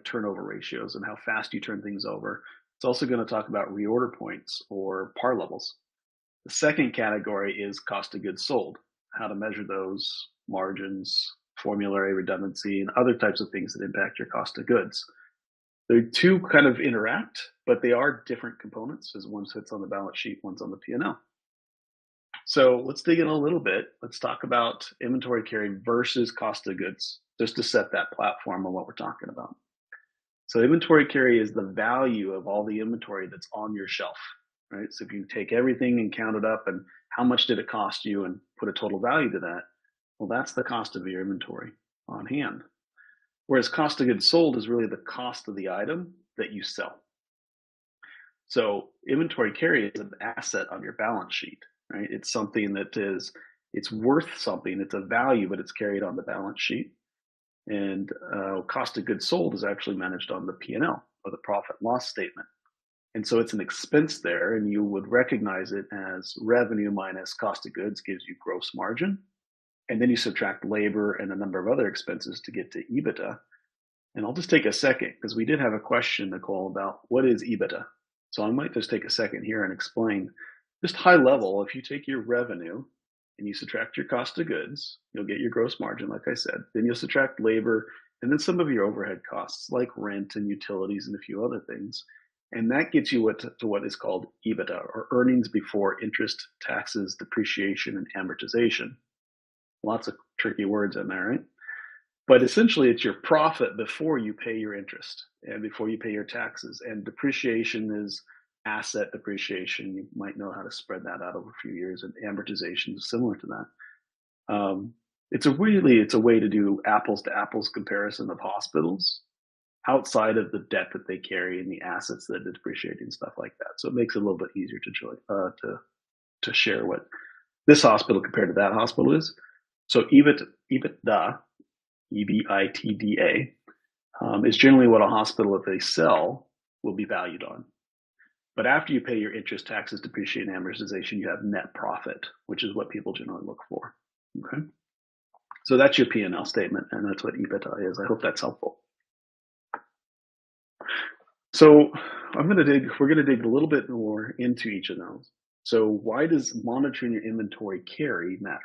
turnover ratios and how fast you turn things over. It's also going to talk about reorder points or par levels. The second category is cost of goods sold, how to measure those, margins, formulary redundancy, and other types of things that impact your cost of goods. The two kind of interact, but they are different components, as one sits on the balance sheet, one's on the P&L. So let's dig in a little bit. Let's talk about inventory carry versus cost of goods, just to set that platform on what we're talking about. So inventory carry is the value of all the inventory that's on your shelf, right? So if you take everything and count it up and how much did it cost you and put a total value to that, well, that's the cost of your inventory on hand. Whereas cost of goods sold is really the cost of the item that you sell. So inventory carry is an asset on your balance sheet, right? It's something that it's worth something, it's a value, but it's carried on the balance sheet. And cost of goods sold is actually managed on the P&L or the profit and loss statement. And so it's an expense there, and you would recognize it as revenue minus cost of goods gives you gross margin. And then you subtract labor and a number of other expenses to get to EBITDA. And I'll just take a second because we did have a question, Nicole, about what is EBITDA. So I might just take a second here and explain just high level. If you take your revenue and you subtract your cost of goods, you'll get your gross margin, like I said. Then you'll subtract labor and then some of your overhead costs like rent and utilities and a few other things. And that gets you to what is called EBITDA, or earnings before interest, taxes, depreciation, and amortization. Lots of tricky words in there, right? But essentially, it's your profit before you pay your interest and before you pay your taxes. And depreciation is asset depreciation. You might know how to spread that out over a few years, and amortization is similar to that. It's a way to do apples to apples comparison of hospitals outside of the debt that they carry and the assets that depreciate and stuff like that. So it makes it a little bit easier to share what this hospital compared to that hospital is. So EBITDA, EBITDA, is generally what a hospital, if they sell, will be valued on. But after you pay your interest, taxes, depreciation, and amortization, you have net profit, which is what people generally look for. Okay, so that's your P&L statement, and that's what EBITDA is. I hope that's helpful. So we're going to dig a little bit more into each of those. So why does monitoring your inventory carry matter?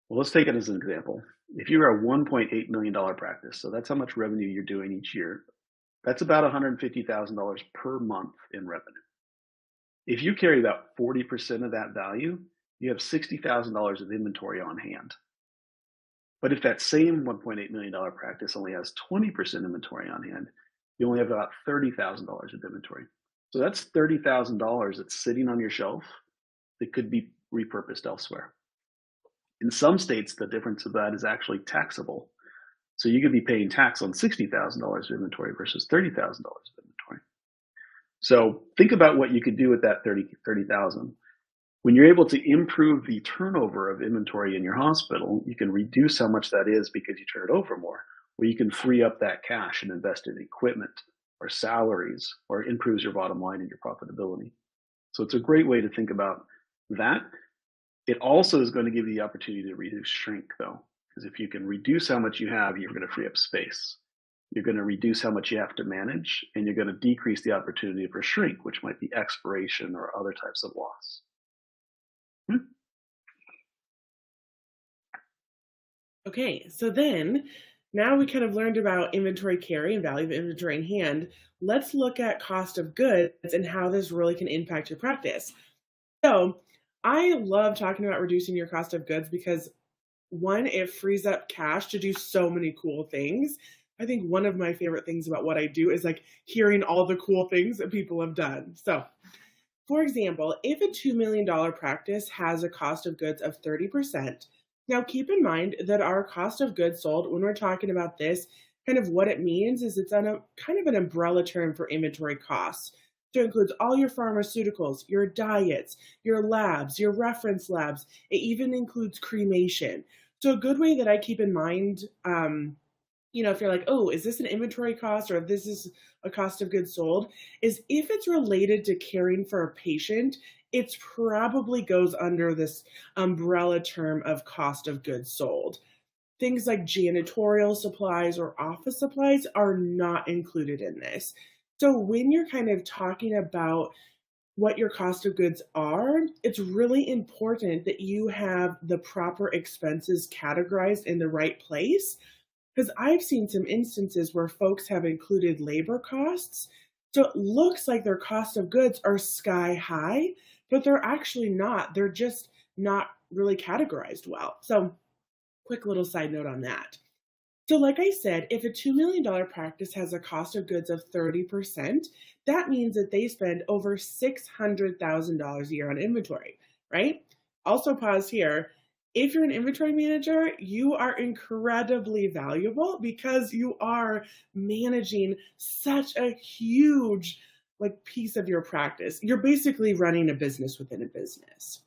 Well, let's take it as an example. If you're a $1.8 million practice, so that's how much revenue you're doing each year, that's about $150,000 per month in revenue. If you carry about 40% of that value, you have $60,000 of inventory on hand. But if that same $1.8 million practice only has 20% inventory on hand, you only have about $30,000 of inventory. So that's $30,000 that's sitting on your shelf that could be repurposed elsewhere. In some states, the difference of that is actually taxable. So you could be paying tax on $60,000 of inventory versus $30,000 of inventory. So think about what you could do with that $30,000. When you're able to improve the turnover of inventory in your hospital, you can reduce how much that is because you turn it over more, or you can free up that cash and invest in equipment or salaries, or it improves your bottom line and your profitability. So it's a great way to think about that. It also is going to give you the opportunity to reduce shrink, though, because if you can reduce how much you have, you're going to free up space. You're going to reduce how much you have to manage, and you're going to decrease the opportunity for shrink, which might be expiration or other types of loss. Okay, so then now we kind of learned about inventory carry and value of inventory in hand. Let's look at cost of goods and how this really can impact your practice. So I love talking about reducing your cost of goods because one, it frees up cash to do so many cool things. I think one of my favorite things about what I do is like hearing all the cool things that people have done. So for example, if a $2 million practice has a cost of goods of 30%, now keep in mind that our cost of goods sold, when we're talking about this, kind of what it means is it's on a kind of an umbrella term for inventory costs. So it includes all your pharmaceuticals, your diets, your labs, your reference labs. It even includes cremation. So a good way that I keep in mind, if you're like, oh, is this an inventory cost or if this is a cost of goods sold, is if it's related to caring for a patient, it probably goes under this umbrella term of cost of goods sold. Things like janitorial supplies or office supplies are not included in this. So when you're kind of talking about what your cost of goods are, it's really important that you have the proper expenses categorized in the right place. Because I've seen some instances where folks have included labor costs. So it looks like their cost of goods are sky high, but they're actually not. They're just not really categorized well. So, quick little side note on that. So, like I said, if a $2 million practice has a cost of goods of 30%, that means that they spend over $600,000 a year on inventory, right? Also, pause here. If you're an inventory manager, you are incredibly valuable because you are managing such a huge piece of your practice. You're basically running a business within a business.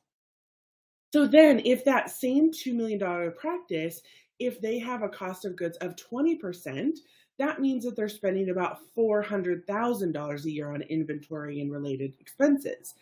So then if that same $2 million practice, if they have a cost of goods of 20%, that means that they're spending about $400,000 a year on inventory and related expenses.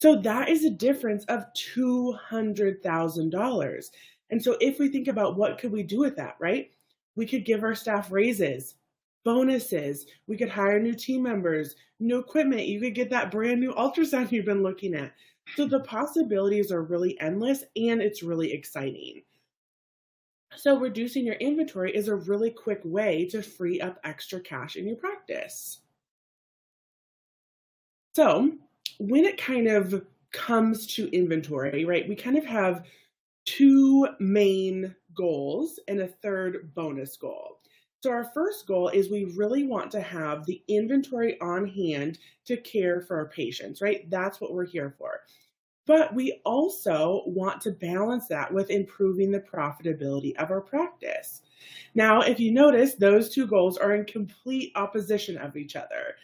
So that is a difference of $200,000. And so if we think about what could we do with that, right? We could give our staff raises, bonuses, we could hire new team members, new equipment. You could get that brand new ultrasound you've been looking at. So the possibilities are really endless and it's really exciting. So reducing your inventory is a really quick way to free up extra cash in your practice. So when it kind of comes to inventory, right, we kind of have two main goals and a third bonus goal. So our first goal is we really want to have the inventory on hand to care for our patients, right? That's what we're here for. But we also want to balance that with improving the profitability of our practice. Now, if you notice, those two goals are in complete opposition of each other.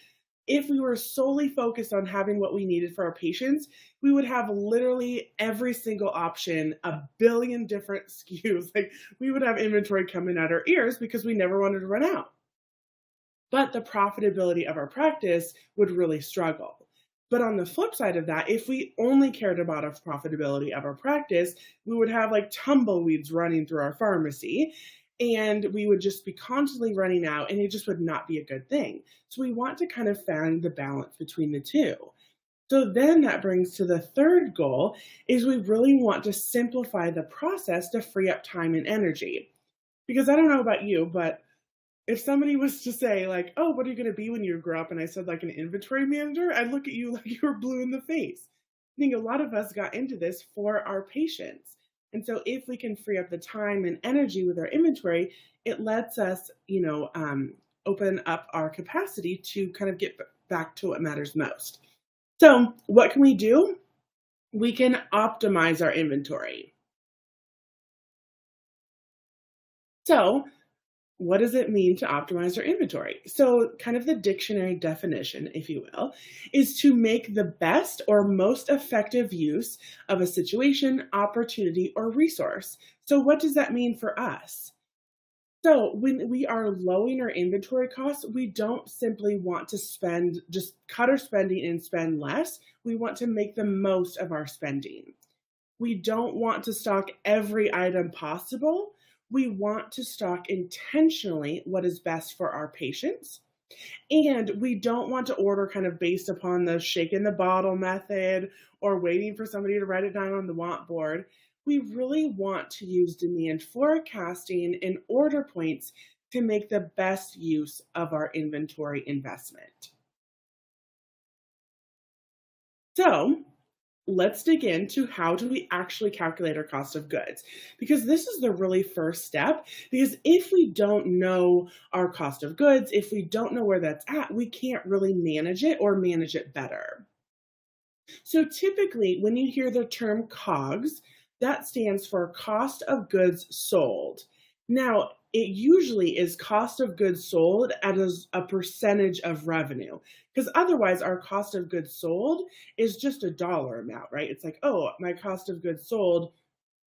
If we were solely focused on having what we needed for our patients, we would have literally every single option, a billion different SKUs. Like we would have inventory coming out our ears because we never wanted to run out. But the profitability of our practice would really struggle. But on the flip side of that, if we only cared about the profitability of our practice, we would have like tumbleweeds running through our pharmacy and we would just be constantly running out and it just would not be a good thing. So we want to kind of find the balance between the two. So then that brings to the third goal is we really want to simplify the process to free up time and energy. Because I don't know about you, but if somebody was to say like, "Oh, what are you gonna be when you grow up?" and I said like an inventory manager, I'd look at you like you were blue in the face. I think a lot of us got into this for our patients. And so if we can free up the time and energy with our inventory, it lets us, open up our capacity to kind of get back to what matters most. So what can we do? We can optimize our inventory. So what does it mean to optimize our inventory? So, kind of the dictionary definition, if you will, is to make the best or most effective use of a situation, opportunity, or resource. So, what does that mean for us? So, when we are lowering our inventory costs, we don't simply want to just cut our spending and spend less. We want to make the most of our spending. We don't want to stock every item possible. We want to stock intentionally what is best for our patients. And we don't want to order kind of based upon the shake in the bottle method or waiting for somebody to write it down on the want board. We really want to use demand forecasting and order points to make the best use of our inventory investment. So, let's dig into how do we actually calculate our cost of goods, because this is the really first step. Because if we don't know our cost of goods, if we don't know where that's at, we can't really manage it or manage it better. So typically when you hear the term COGS, that stands for cost of goods sold. Now, it usually is cost of goods sold as a percentage of revenue, because otherwise our cost of goods sold is just a dollar amount, right? It's like, oh, my cost of goods sold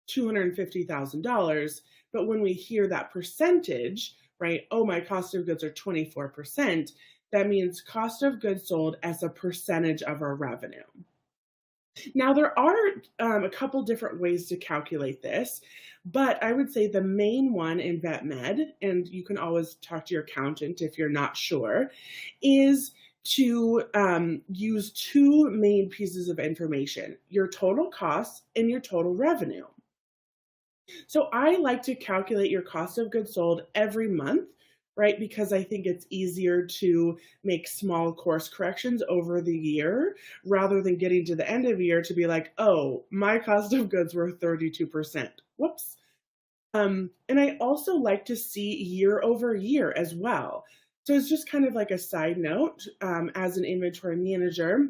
$250,000. But when we hear that percentage, right? Oh, my cost of goods are 24%. That means cost of goods sold as a percentage of our revenue. Now, there are a couple different ways to calculate this, But I would say the main one in vet med, and you can always talk to your accountant if you're not sure, is to use two main pieces of information: your total costs and your total revenue. So I like to calculate your cost of goods sold every month, right? Because I think it's easier to make small course corrections over the year rather than getting to the end of the year to be like, oh, my cost of goods were 32%. Whoops. And I also like to see year over year as well. So it's just kind of like a side note, as an inventory manager,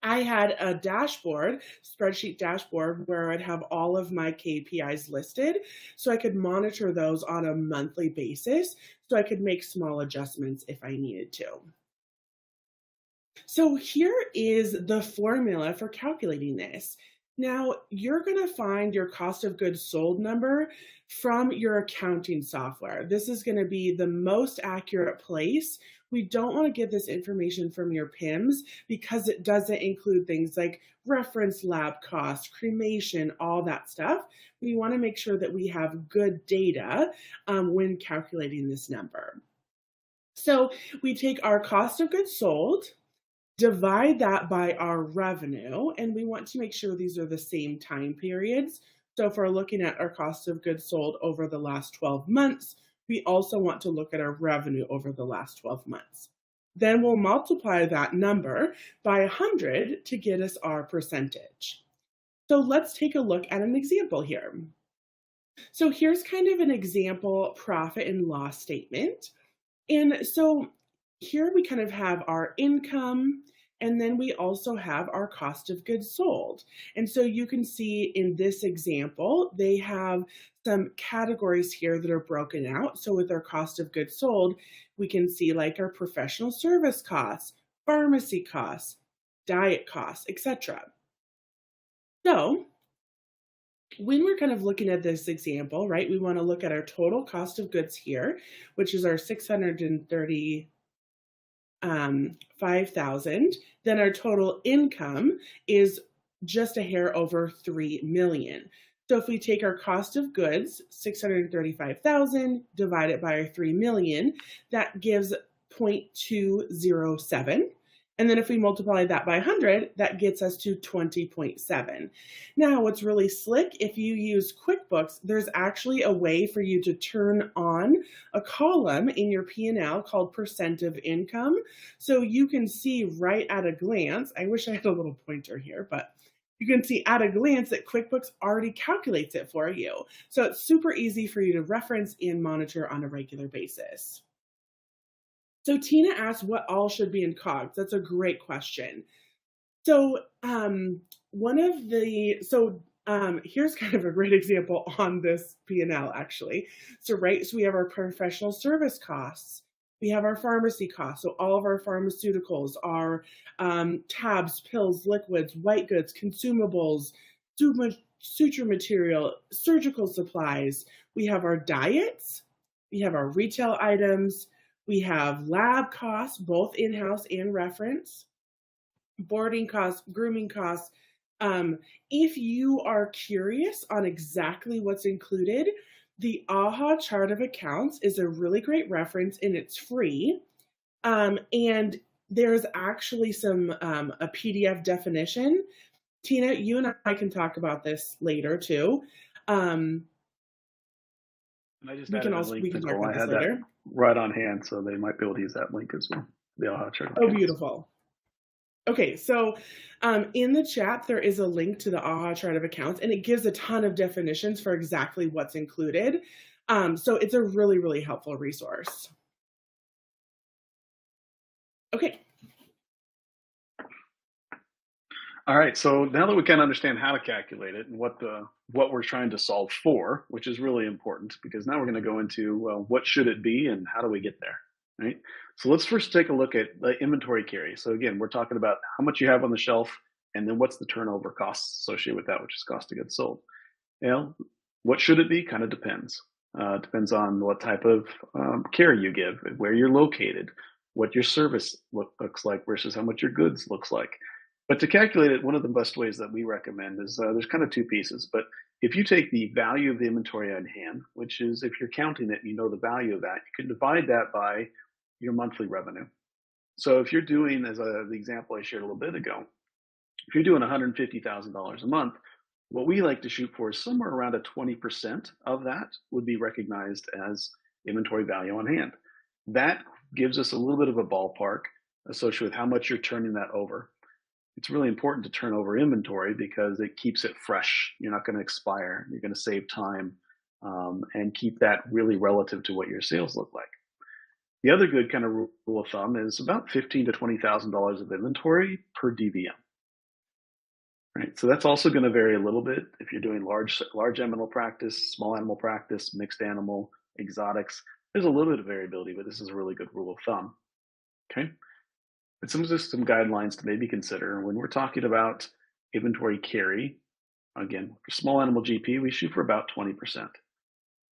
I had a dashboard, spreadsheet dashboard, where I'd have all of my KPIs listed so I could monitor those on a monthly basis so I could make small adjustments if I needed to. So here is the formula for calculating this. Now, you're going to find your cost of goods sold number from your accounting software. This is going to be the most accurate place. We don't want to get this information from your PIMS because it doesn't include things like reference lab costs, cremation, all that stuff. We want to make sure that we have good data when calculating this number. So we take our cost of goods sold, divide that by our revenue, and we want to make sure these are the same time periods. So if we're looking at our cost of goods sold over the last 12 months, we also want to look at our revenue over the last 12 months. Then we'll multiply that number by 100 to get us our percentage. So let's take a look at an example here. So here's kind of an example profit and loss statement. And so here we kind of have our income, and then we also have our cost of goods sold. And so you can see in this example, they have some categories here that are broken out. So with our cost of goods sold, we can see like our professional service costs, pharmacy costs, diet costs, etc. So when we're kind of looking at this example, right, we want to look at our total cost of goods here, which is our 635,000. Then our total income is just a hair over 3 million. So if we take our cost of goods, 635,000, divide it by our 3 million, that gives 0.207. And then if we multiply that by 100, that gets us to 20.7. Now, what's really slick, if you use QuickBooks, there's actually a way for you to turn on a column in your P&L called percent of income. So you can see right at a glance, I wish I had a little pointer here, but you can see at a glance that QuickBooks already calculates it for you. So it's super easy for you to reference and monitor on a regular basis. So Tina asked what all should be in COGS. That's a great question. So here's kind of a great example on this P&L actually. So we have our professional service costs. We have our pharmacy costs. So all of our pharmaceuticals, our tabs, pills, liquids, white goods, consumables, suture material, surgical supplies. We have our diets. We have our retail items. We have lab costs, both in-house and reference, boarding costs, grooming costs. If you are curious on exactly what's included, the AHA chart of accounts is a really great reference and it's free. And there's actually a PDF definition. Tina, you and I can talk about this later too. And I just added a link as well. I had that right on hand, so they might be able to use that link as well. The AHA chart. Oh, beautiful. Okay, so in the chat, there is a link to the AHA chart of accounts, and it gives a ton of definitions for exactly what's included. So it's a really, really helpful resource. Okay. All right, so now that we kind of understand how to calculate it and what we're trying to solve for, which is really important, because now we're going to go into, well, what should it be and how do we get there, right? So let's first take a look at the inventory carry. So again, we're talking about how much you have on the shelf and then what's the turnover costs associated with that, which is cost of goods sold. You know, what should it be? Kind of depends. Depends on what type of care you give, where you're located, what your service looks like versus how much your goods looks like. But to calculate it, one of the best ways that we recommend is there's kind of two pieces. But if you take the value of the inventory on hand, which is if you're counting it, you know the value of that, you can divide that by your monthly revenue. So if you're doing, as the example I shared a little bit ago, if you're doing $150,000 a month, what we like to shoot for is somewhere around a 20% of that would be recognized as inventory value on hand. That gives us a little bit of a ballpark associated with how much you're turning that over. It's really important to turn over inventory because it keeps it fresh. You're not going to expire. You're going to save time and keep that really relative to what your sales look like. The other good kind of rule of thumb is about $15,000 to $20,000 of inventory per DVM. Right. So that's also going to vary a little bit if you're doing large animal practice, small animal practice, mixed animal, exotics. There's a little bit of variability, but this is a really good rule of thumb. Okay. But some guidelines to maybe consider when we're talking about inventory carry. Again, for small animal GP, we shoot for about 20%.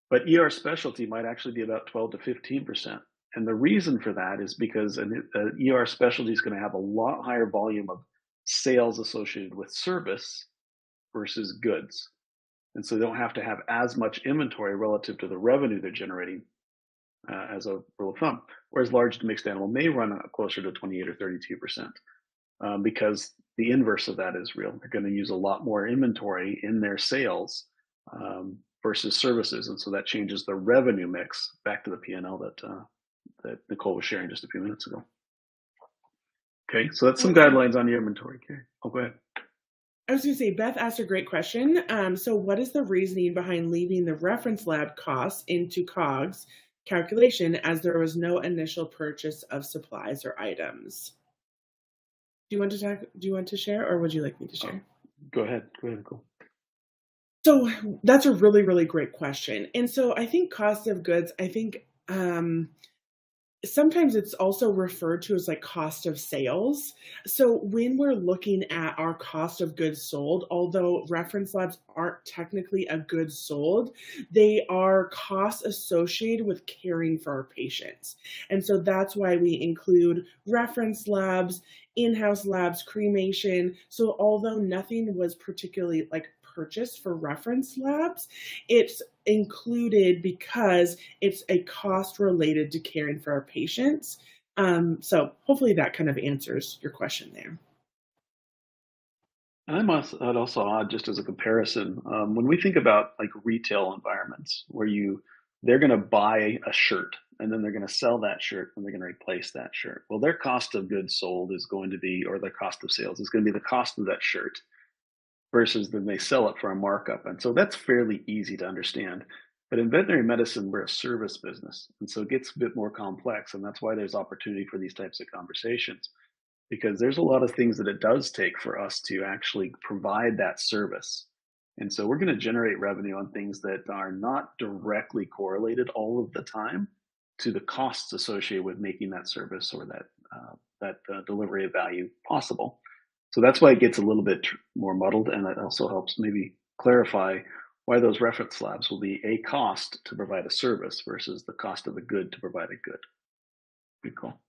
But ER specialty might actually be about 12 to 15%. And the reason for that is because an ER specialty is going to have a lot higher volume of sales associated with service versus goods. And so they don't have to have as much inventory relative to the revenue they're generating as a rule of thumb. Whereas large mixed animal may run closer to 28 or 32% because the inverse of that is real. They're going to use a lot more inventory in their sales versus services. And so that changes the revenue mix back to the P&L that Nicole was sharing just a few minutes ago. Okay, so that's some guidelines on your inventory. Okay, go ahead. I was going to say, Beth asked a great question. So what is the reasoning behind leaving the reference lab costs into COGS calculation as there was no initial purchase of supplies or items? Do you want to share, or would you like me to share? Go ahead, Nicole. So that's a really, really great question. And so I think cost of goods, I think sometimes it's also referred to as like cost of sales. So when we're looking at our cost of goods sold, although reference labs aren't technically a goods sold, they are costs associated with caring for our patients. And so that's why we include reference labs, in-house labs, cremation. So although nothing was particularly like purchased for reference labs, it's included because it's a cost related to caring for our patients. So hopefully that kind of answers your question there. And I'd also add, just as a comparison, when we think about like retail environments where they're going to buy a shirt and then they're going to sell that shirt and they're going to replace that shirt. Well, their cost of goods sold is going to be, or their cost of sales is going to be the cost of that shirt versus then they sell it for a markup. And so that's fairly easy to understand. But in veterinary medicine, we're a service business. And so it gets a bit more complex. And that's why there's opportunity for these types of conversations, because there's a lot of things that it does take for us to actually provide that service. And so we're going to generate revenue on things that are not directly correlated all of the time to the costs associated with making that service or that delivery of value possible. So that's why it gets a little bit more muddled, and it also helps maybe clarify why those reference labs will be a cost to provide a service versus the cost of a good to provide a good. Good call.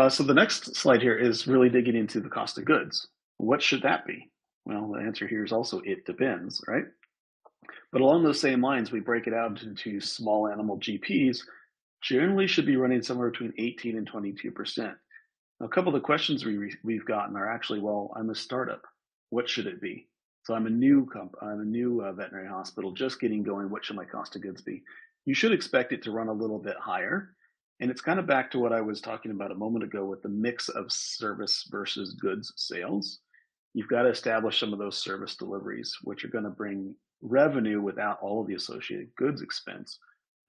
So the next slide here is really digging into the cost of goods. What should that be? Well, the answer here is also it depends, right? But along those same lines, we break it out into small animal GPs generally should be running somewhere between 18 and 22%. Now, a couple of the questions we've gotten are actually, well, I'm a startup. What should it be? So I'm a new veterinary hospital just getting going. What should my cost of goods be? You should expect it to run a little bit higher. And it's kind of back to what I was talking about a moment ago with the mix of service versus goods sales. You've got to establish some of those service deliveries, which are going to bring revenue without all of the associated goods expense.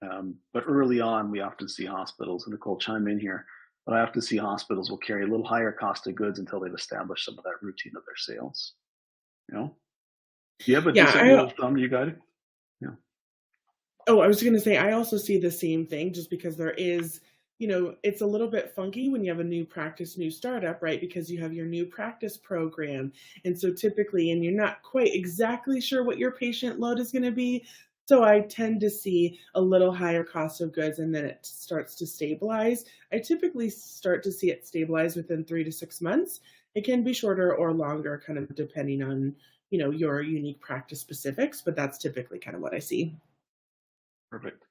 But early on, we often see hospitals, and Nicole, chime in here, but I often see hospitals will carry a little higher cost of goods until they've established some of that routine of their sales. You know, do you have a decent rule of thumb you got it? Yeah. Oh, I was going to say, I also see the same thing just because there is, it's a little bit funky when you have a new practice, new startup, right? Because you have your new practice program. And so typically, and you're not quite exactly sure what your patient load is going to be, So I tend to see a little higher cost of goods and then it starts to stabilize. I typically start to see it stabilize within 3 to 6 months. It can be shorter or longer, kind of depending on, your unique practice specifics, but that's typically kind of what I see. Perfect.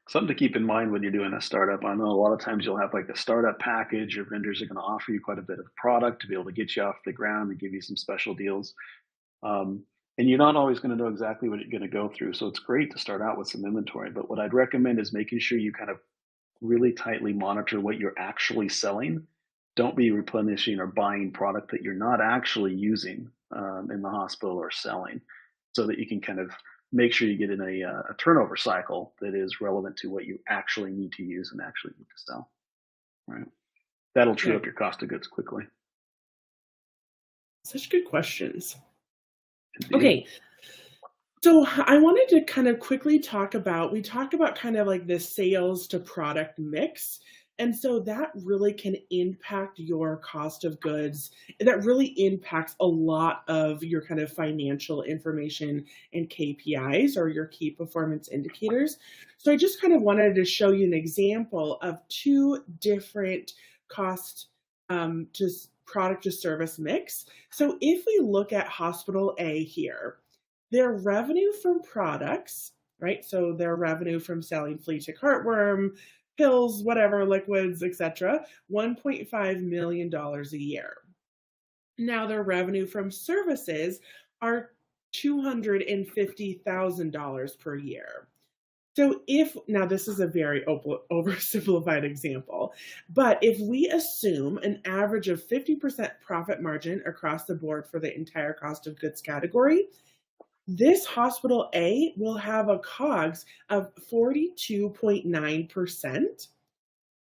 Something to keep in mind when you're doing a startup. I know a lot of times you'll have like a startup package. Your vendors are going to offer you quite a bit of product to be able to get you off the ground and give you some special deals. And you're not always going to know exactly what you're going to go through. So it's great to start out with some inventory. But what I'd recommend is making sure you kind of really tightly monitor what you're actually selling. Don't be replenishing or buying product that you're not actually using in the hospital or selling, so that you can kind of make sure you get in a turnover cycle that is relevant to what you actually need to use and actually need to sell. Right. That'll true Yeah, up your cost of goods quickly. such good questions. Indeed. Okay, so I wanted to kind of quickly we talk about kind of like this sales to product mix. And so that really can impact your cost of goods. That really impacts a lot of your kind of financial information and KPIs or your key performance indicators. So I just kind of wanted to show you an example of two different cost product to service mix. So if we look at hospital A here, their revenue from products, right? So their revenue from selling flea tick heartworm, pills, whatever, liquids, etc., $1.5 million a year. Now their revenue from services are $250,000 per year. So if now this is a very oversimplified example, but if we assume an average of 50% profit margin across the board for the entire cost of goods category, this hospital A will have a COGS of 42.9%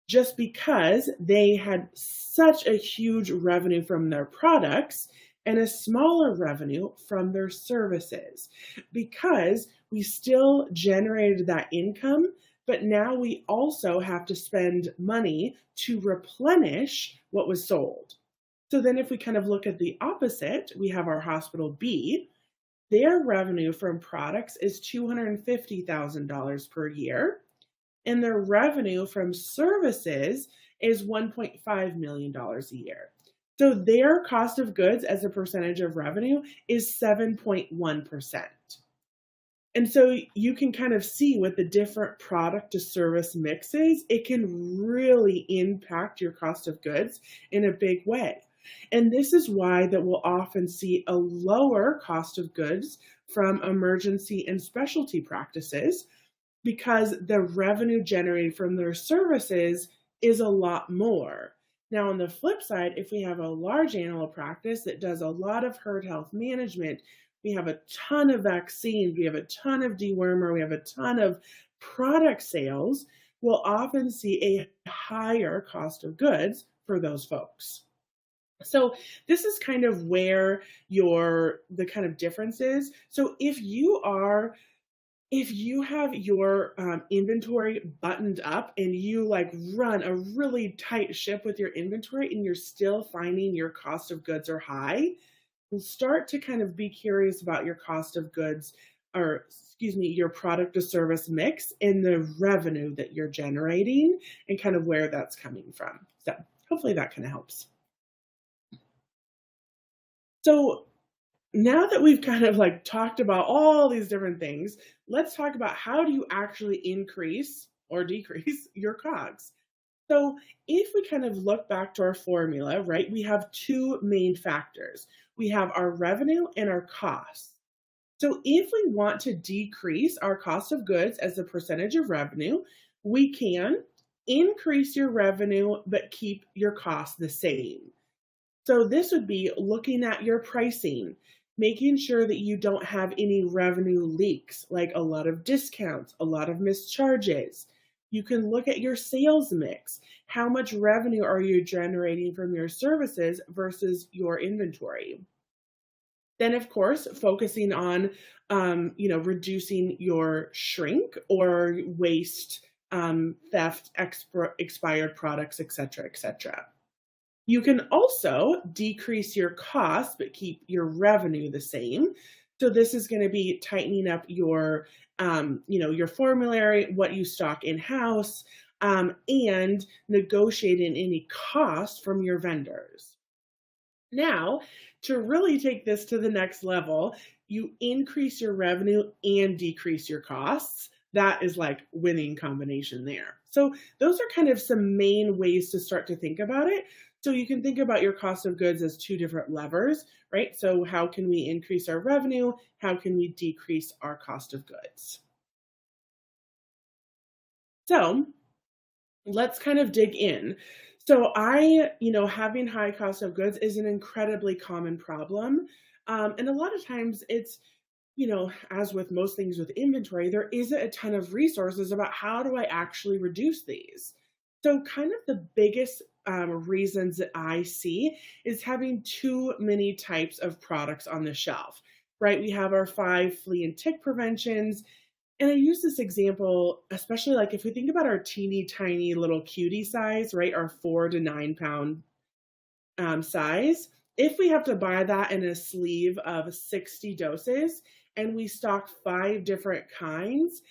just because they had such a huge revenue from their products and a smaller revenue from their services, because we still generated that income, but now we also have to spend money to replenish what was sold. So then if we kind of look at the opposite, we have our hospital B. Their revenue from products is $250,000 per year, and their revenue from services is $1.5 million a year. So their cost of goods as a percentage of revenue is 7.1%. And so you can kind of see with the different product to service mixes, it can really impact your cost of goods in a big way. And this is why that we'll often see a lower cost of goods from emergency and specialty practices, because the revenue generated from their services is a lot more. Now, on the flip side, if we have a large animal practice that does a lot of herd health management, we have a ton of vaccines, we have a ton of dewormer, we have a ton of product sales, we'll often see a higher cost of goods for those folks. So this is kind of where the kind of difference is. So if you have your inventory buttoned up and you like run a really tight ship with your inventory and you're still finding your cost of goods are high, we'll start to kind of be curious about your cost of goods, or excuse me, your product to service mix and the revenue that you're generating and kind of where that's coming from. So hopefully that kind of helps. So now that we've kind of like talked about all these different things, let's talk about how do you actually increase or decrease your COGS. So if we kind of look back to our formula, right, we have two main factors. We have our revenue and our costs. So if we want to decrease our cost of goods as a percentage of revenue, we can increase your revenue but keep your costs the same. So this would be looking at your pricing, making sure that you don't have any revenue leaks, like a lot of discounts, a lot of mischarges. You can look at your sales mix. How much revenue are you generating from your services versus your inventory? Then, of course, focusing on, reducing your shrink or waste, theft, expired products, et cetera, et cetera. You can also decrease your costs, but keep your revenue the same. So this is going to be tightening up your, your formulary, what you stock in house, and negotiating any cost from your vendors. Now, to really take this to the next level, you increase your revenue and decrease your costs. That is like winning combination there. So those are kind of some main ways to start to think about it. So you can think about your cost of goods as two different levers, right? So how can we increase our revenue? How can we decrease our cost of goods? So let's kind of dig in. So having high cost of goods is an incredibly common problem. And a lot of times it's, as with most things with inventory, there isn't a ton of resources about how do I actually reduce these. So kind of the biggest reasons that I see is having too many types of products on the shelf, right? We have our 5 flea and tick preventions, and I use this example, especially like if we think about our teeny tiny little cutie size, right? Our 4 to 9 pound size. If we have to buy that in a sleeve of 60 doses and we stock 5 different kinds,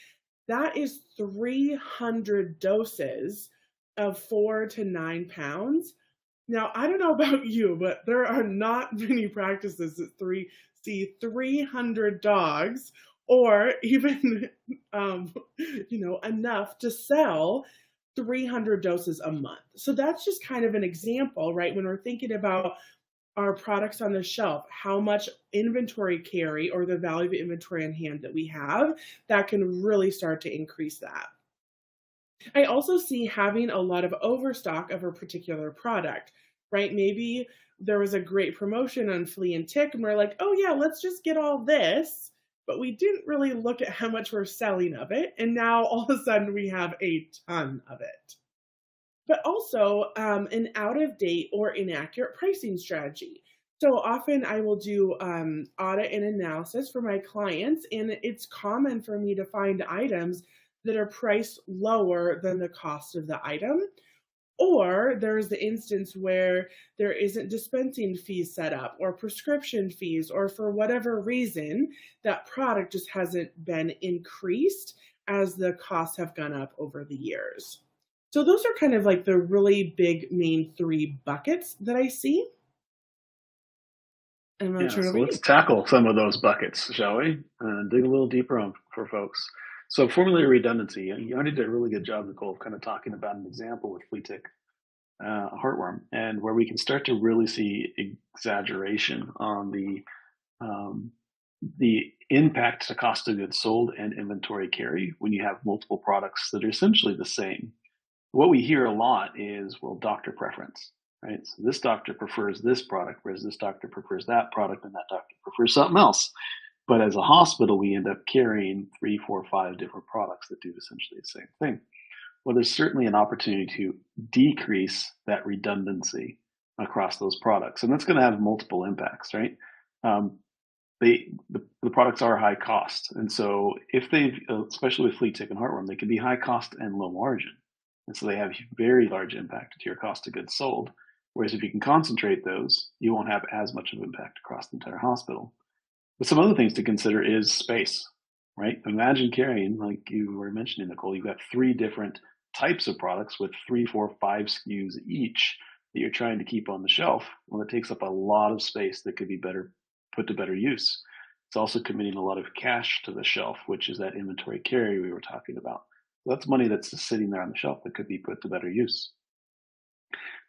that is 300 doses of 4 to 9 pounds. Now, I don't know about you, but there are not many practices that see 300 dogs or even enough to sell 300 doses a month. So that's just kind of an example, right? When we're thinking about our products on the shelf, how much inventory carry or the value of inventory on hand that we have, that can really start to increase that. I also see having a lot of overstock of a particular product, right? Maybe there was a great promotion on flea and tick, and we're like, oh, yeah, let's just get all this. But we didn't really look at how much we're selling of it. And now all of a sudden we have a ton of it. But also an out of date or inaccurate pricing strategy. So often I will do audit and analysis for my clients, and it's common for me to find items that are priced lower than the cost of the item. Or there's the instance where there isn't dispensing fees set up or prescription fees, or for whatever reason, that product just hasn't been increased as the costs have gone up over the years. So those are kind of like the really big main 3 buckets that I see. I'm going to Yeah, turn so over to you. let's tackle some of those buckets, shall we? Dig a little deeper on for folks. So formulary redundancy, you already did a really good job, Nicole, of kind of talking about an example with flea tick heartworm, and where we can start to really see exaggeration on um, the impact to cost of goods sold and inventory carry when you have multiple products that are essentially the same. What we hear a lot is, well, doctor preference, right? So this doctor prefers this product, whereas this doctor prefers that product, and that doctor prefers something else. But as a hospital, we end up carrying 3, 4, 5 different products that do essentially the same thing. Well, there's certainly an opportunity to decrease that redundancy across those products, and that's going to have multiple impacts, right? Um, the products are high cost, and so if they, especially with flea tick and heartworm, they can be high cost and low margin, and so they have very large impact to your cost of goods sold. Whereas if you can concentrate those, you won't have as much of impact across the entire hospital. But some other things to consider is space, right? Imagine carrying, like you were mentioning, Nicole, you've got 3 different types of products with 3, 4, 5 SKUs each that you're trying to keep on the shelf. Well, it takes up a lot of space that could be better put to better use. It's also committing a lot of cash to the shelf, which is that inventory carry we were talking about. So that's money that's just sitting there on the shelf that could be put to better use.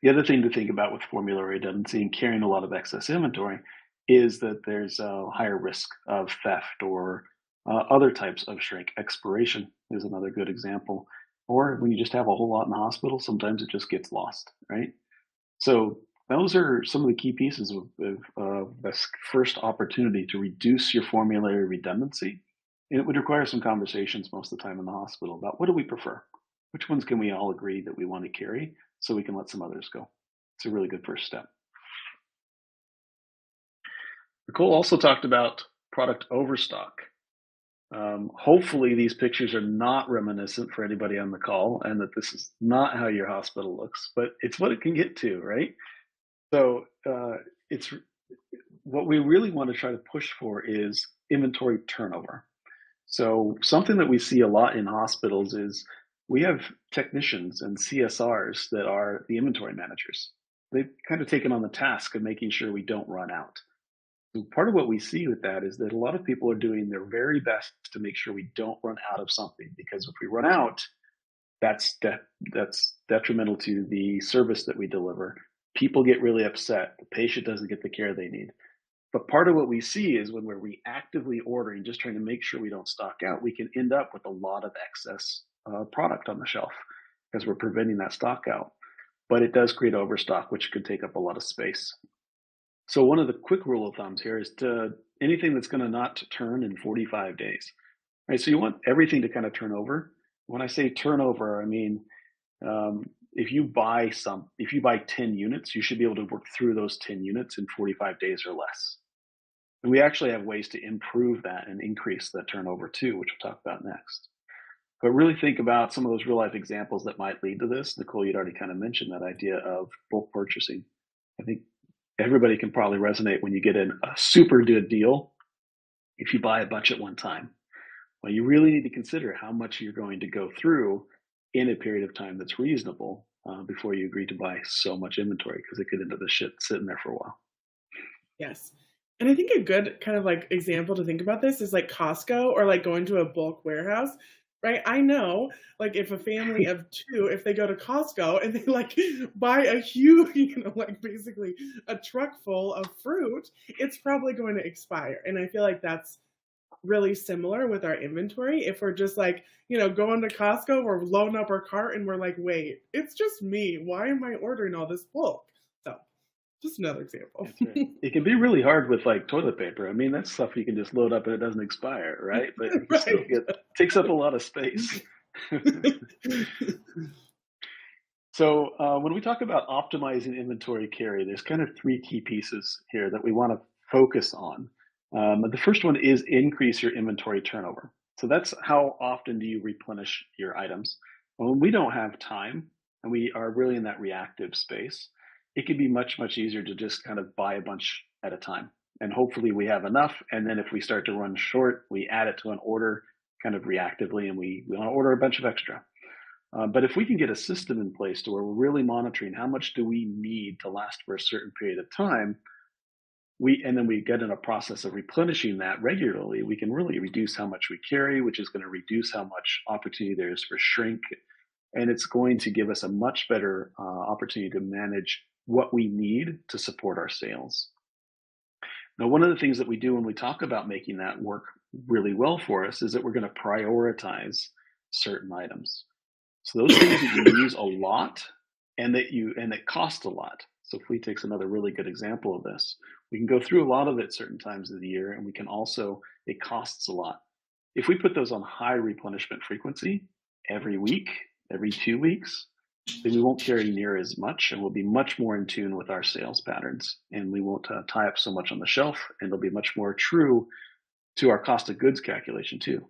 The other thing to think about with formula redundancy and carrying a lot of excess inventory is that there's a higher risk of theft or other types of shrink. Expiration is another good example. Or when you just have a whole lot in the hospital, sometimes it just gets lost, right? So those are some of the key pieces of this first opportunity to reduce your formulary redundancy. And it would require some conversations most of the time in the hospital about what do we prefer? Which ones can we all agree that we want to carry so we can let some others go? It's a really good first step. Nicole also talked about product overstock. Hopefully, these pictures are not reminiscent for anybody on the call, and that this is not how your hospital looks, but it's what it can get to, right? So it's what we really want to try to push for is inventory turnover. So something that we see a lot in hospitals is we have technicians and CSRs that are the inventory managers. They've kind of taken on the task of making sure we don't run out. So part of what we see with that is that a lot of people are doing their very best to make sure we don't run out of something, because if we run out, that's detrimental to the service that we deliver. People get really upset. The patient doesn't get the care they need. But part of what we see is when we're reactively ordering, just trying to make sure we don't stock out, we can end up with a lot of excess product on the shelf because we're preventing that stock out. But it does create overstock, which could take up a lot of space. So one of the quick rule of thumbs here is to anything that's going to not turn in 45 days. Right? So you want everything to kind of turn over. When I say turnover, I mean if you buy 10 units, you should be able to work through those 10 units in 45 days or less. And we actually have ways to improve that and increase that turnover too, which we'll talk about next. But really think about some of those real life examples that might lead to this. Nicole, you'd already kind of mentioned that idea of bulk purchasing. I think everybody can probably resonate when you get in a super good deal if you buy a bunch at one time. Well, you really need to consider how much you're going to go through in a period of time that's reasonable before you agree to buy so much inventory, because it could end up the shit sitting there for a while. Yes. And I think a good kind of like example to think about this is like Costco or like going to a bulk warehouse, right? I know like if a family of two, if they go to Costco and they like buy a huge, like basically a truck full of fruit, it's probably going to expire. And I feel like that's really similar with our inventory. If we're just like, going to Costco, we're loading up our cart and we're like, wait, it's just me. Why am I ordering all this bulk? So just another example. That's right. It can be really hard with like toilet paper. I mean, that's stuff you can just load up and it doesn't expire, right? But you can still Right. get takes up a lot of space. So when we talk about optimizing inventory carry, there's kind of three key pieces here that we want to focus on. The first one is increase your inventory turnover. So that's how often do you replenish your items. When we don't have time and we are really in that reactive space, it can be much, much easier to just kind of buy a bunch at a time. And hopefully we have enough. And then if we start to run short, we add it to an order kind of reactively and we want to order a bunch of extra. But if we can get a system in place to where we're really monitoring how much do we need to last for a certain period of time, and then we get in a process of replenishing that regularly, we can really reduce how much we carry, which is going to reduce how much opportunity there is for shrink, and it's going to give us a much better opportunity to manage what we need to support our sales. Now, one of the things that we do when we talk about making that work really well for us is that we're going to prioritize certain items. So those things that you use a lot and that cost a lot. So fleet takes another really good example of this. We can go through a lot of it at certain times of the year, and we can also, it costs a lot. If we put those on high replenishment frequency every week, every 2 weeks, then we won't carry near as much, and we'll be much more in tune with our sales patterns, and we won't tie up so much on the shelf, and it'll be much more true to our cost of goods calculation too.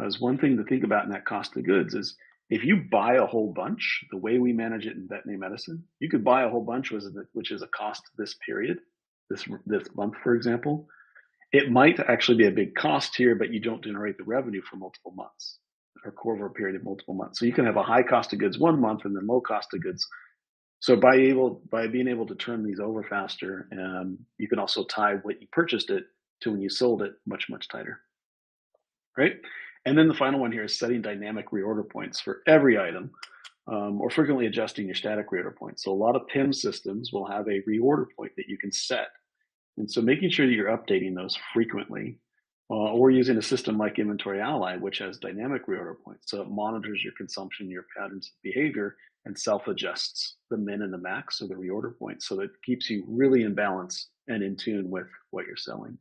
As one thing to think about in that cost of goods is if you buy a whole bunch, the way we manage it in veterinary medicine, you could buy a whole bunch, which is a cost this period, this month, for example. It might actually be a big cost here, but you don't generate the revenue for multiple months or over a period of multiple months. So you can have a high cost of goods one month and then low cost of goods. So by being able to turn these over faster, you can also tie what you purchased it to when you sold it much, much tighter. Right? And then the final one here is setting dynamic reorder points for every item, or frequently adjusting your static reorder points. So a lot of PIM systems will have a reorder point that you can set. And so making sure that you're updating those frequently, or using a system like Inventory Ally, which has dynamic reorder points. So it monitors your consumption, your patterns of behavior, and self-adjusts the min and the max of the reorder points. So that it keeps you really in balance and in tune with what you're selling.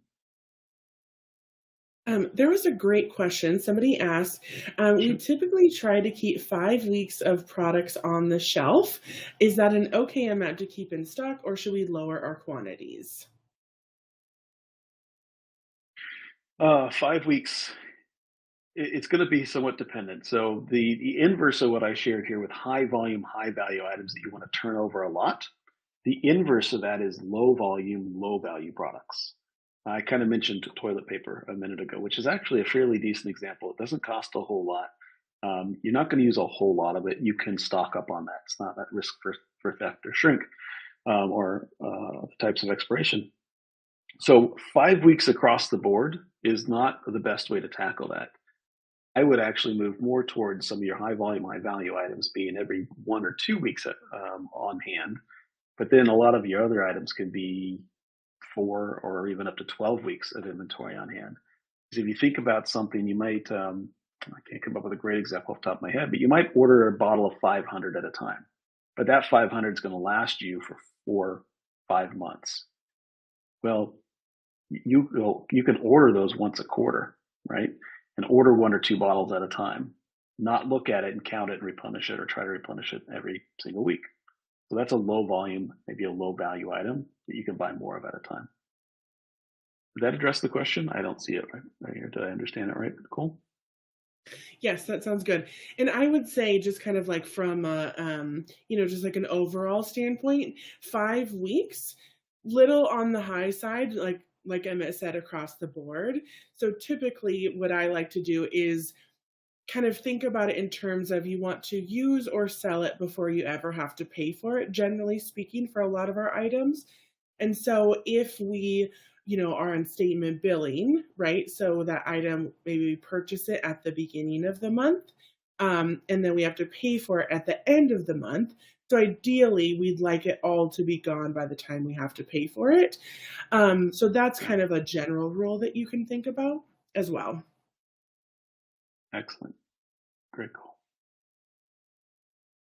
There was a great question. Somebody asked, we Sure. typically try to keep 5 weeks of products on the shelf. Is that an okay amount to keep in stock, or should we lower our quantities? 5 weeks, it's going to be somewhat dependent. So the inverse of what I shared here with high volume, high value items that you want to turn over a lot, The inverse of that is low volume, low value products. I kind of mentioned toilet paper a minute ago, which is actually a fairly decent example. It doesn't cost a whole lot. You're not going to use a whole lot of it. You can stock up on that. It's not at risk for theft or shrink or types of expiration. So 5 weeks across the board is not the best way to tackle that. I would actually move more towards some of your high volume, high value items being every 1 or 2 weeks on hand. But then a lot of your other items could be 4 or even up to 12 weeks of inventory on hand. Because if you think about something, you might, I can't come up with a great example off the top of my head, but you might order a bottle of 500 at a time. But that 500 is going to last you for 4 or 5 months. Well, you can order those once a quarter, right? And order 1 or 2 bottles at a time. Not look at it and count it and replenish it or try to replenish it every single week. So that's a low volume, maybe a low value item that you can buy more of at a time. Did that address the question? I don't see it right here. Did I understand it right? Cool. Yes, that sounds good. And I would say just kind of like from just like an overall standpoint, 5 weeks, little on the high side, like Emmett said, across the board. So typically what I like to do is kind of think about it in terms of you want to use or sell it before you ever have to pay for it, generally speaking, for a lot of our items. And so if we, are on statement billing, right? So that item, maybe we purchase it at the beginning of the month, and then we have to pay for it at the end of the month. So ideally, we'd like it all to be gone by the time we have to pay for it. So that's kind of a general rule that you can think about as well. Excellent. Great call.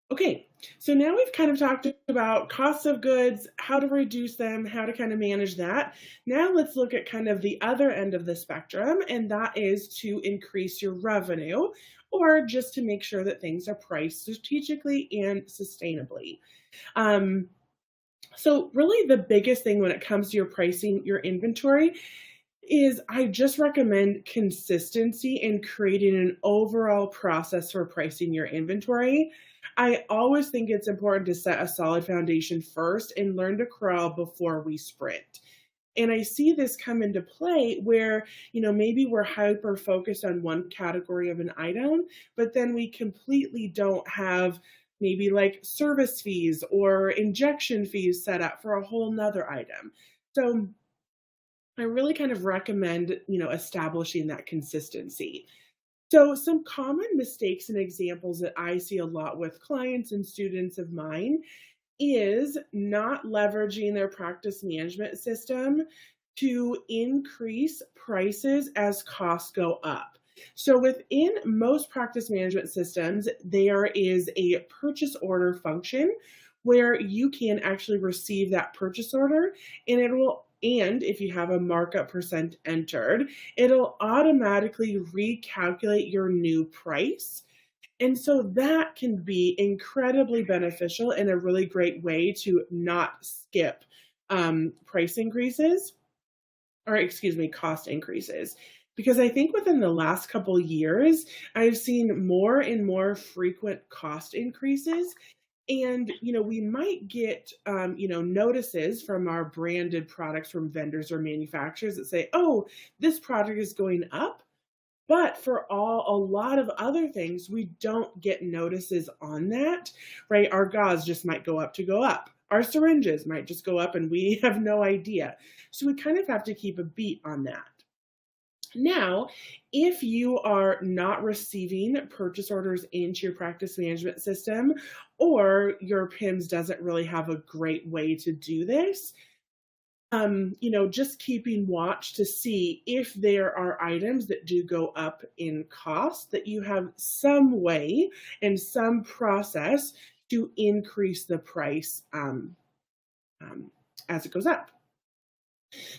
Okay, so now we've kind of talked about costs of goods, how to reduce them, how to kind of manage that. Now let's look at kind of the other end of the spectrum, and that is to increase your revenue or just to make sure that things are priced strategically and sustainably. Um, so really the biggest thing when it comes to your pricing your inventory is I just recommend consistency in creating an overall process for pricing your inventory. I always think it's important to set a solid foundation first and learn to crawl before we sprint. And I see this come into play where, maybe we're hyper focused on one category of an item, but then we completely don't have maybe like service fees or injection fees set up for a whole nother item. So I really kind of recommend, establishing that consistency. So, some common mistakes and examples that I see a lot with clients and students of mine is not leveraging their practice management system to increase prices as costs go up. So, within most practice management systems, there is a purchase order function where you can actually receive that purchase order and if you have a markup percent entered, it'll automatically recalculate your new price. And so that can be incredibly beneficial and a really great way to not skip price increases, or excuse me, cost increases. Because I think within the last couple years, I've seen more and more frequent cost increases. And, we might get, notices from our branded products from vendors or manufacturers that say, oh, this product is going up. But for a lot of other things, we don't get notices on that, right? Our gauze just might go up to go up. Our syringes might just go up and we have no idea. So we kind of have to keep a beat on that. Now, if you are not receiving purchase orders into your practice management system, or your PIMS doesn't really have a great way to do this, just keeping watch to see if there are items that do go up in cost, that you have some way and some process to increase the price as it goes up.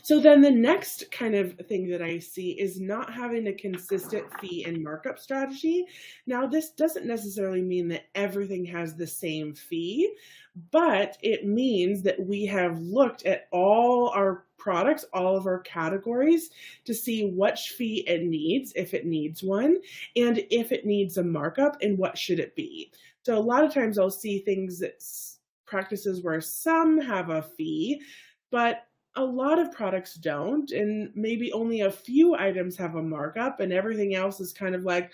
So then the next kind of thing that I see is not having a consistent fee and markup strategy. Now, this doesn't necessarily mean that everything has the same fee, but it means that we have looked at all our products, all of our categories to see which fee it needs, if it needs one, and if it needs a markup and what should it be. So a lot of times I'll see things that practices where some have a fee, but a lot of products don't, and maybe only a few items have a markup, and everything else is kind of like,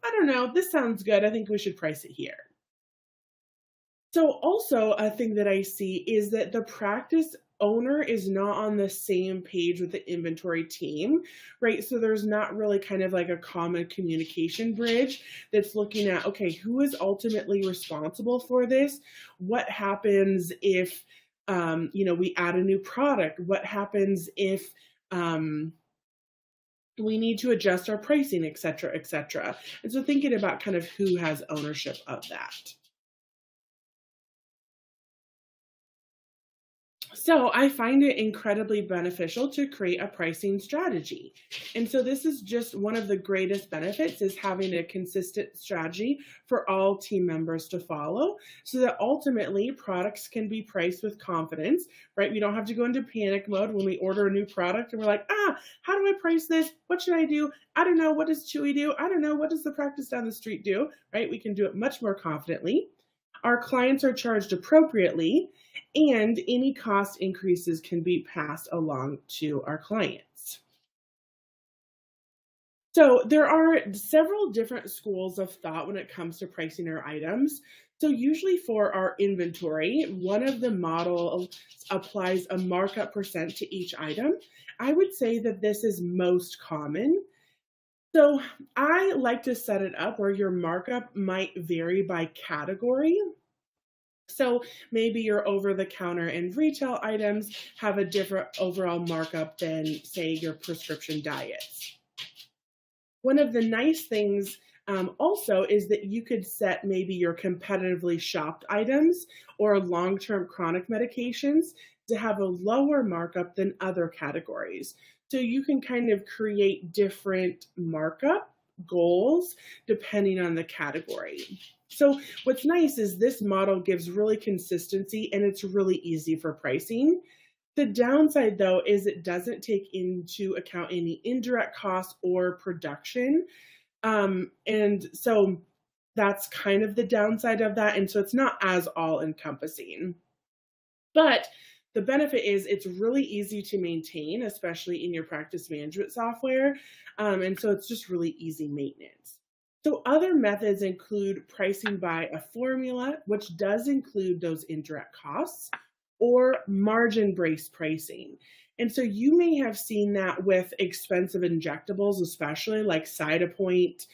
I don't know, this sounds good. I think we should price it here. So, also, a thing that I see is that the practice owner is not on the same page with the inventory team, right? So, there's not really kind of like a common communication bridge that's looking at, okay, who is ultimately responsible for this? What happens if, we add a new product? What happens if, we need to adjust our pricing, et cetera, et cetera. And so thinking about kind of who has ownership of that. So I find it incredibly beneficial to create a pricing strategy. And so this is just one of the greatest benefits is having a consistent strategy for all team members to follow so that ultimately products can be priced with confidence, right? We don't have to go into panic mode when we order a new product and we're like, how do I price this? What should I do? I don't know. What does Chewy do? I don't know. What does the practice down the street do? Right? We can do it much more confidently. Our clients are charged appropriately, and any cost increases can be passed along to our clients. So there are several different schools of thought when it comes to pricing our items. So usually for our inventory, one of the models applies a markup percent to each item. I would say that this is most common. So I like to set it up where your markup might vary by category. So maybe your over-the-counter and retail items have a different overall markup than, say, your prescription diets. One of the nice things also is that you could set maybe your competitively shopped items or long-term chronic medications to have a lower markup than other categories. So you can kind of create different markup goals depending on the category. So what's nice is this model gives really consistency and it's really easy for pricing. The downside, though, is it doesn't take into account any indirect costs or production. And so that's kind of the downside of that. And so it's not as all encompassing. But the benefit is it's really easy to maintain, especially in your practice management software. And so it's just really easy maintenance. So other methods include pricing by a formula, which does include those indirect costs, or margin-based pricing. And so you may have seen that with expensive injectables, especially like Cytopoint,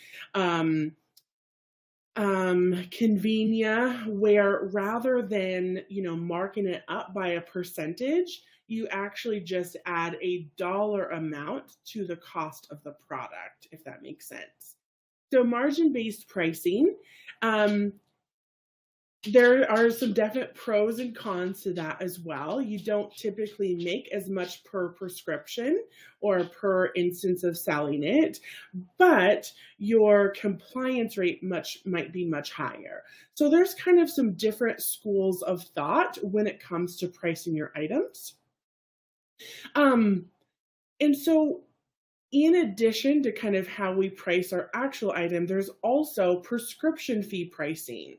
Convenia, where rather than, marking it up by a percentage, you actually just add a dollar amount to the cost of the product, if that makes sense. So margin-based pricing, there are some definite pros and cons to that as well. You don't typically make as much per prescription or per instance of selling it, but your compliance rate might be much higher. So there's kind of some different schools of thought when it comes to pricing your items. And so in addition to kind of how we price our actual item, there's also prescription fee pricing.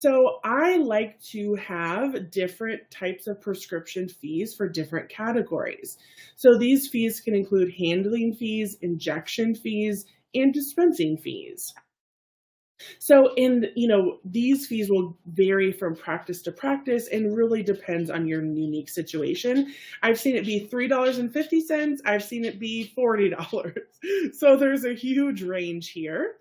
So I like to have different types of prescription fees for different categories. So these fees can include handling fees, injection fees, and dispensing fees. So these fees will vary from practice to practice and really depends on your unique situation. I've seen it be $3.50. I've seen it be $40. So there's a huge range here.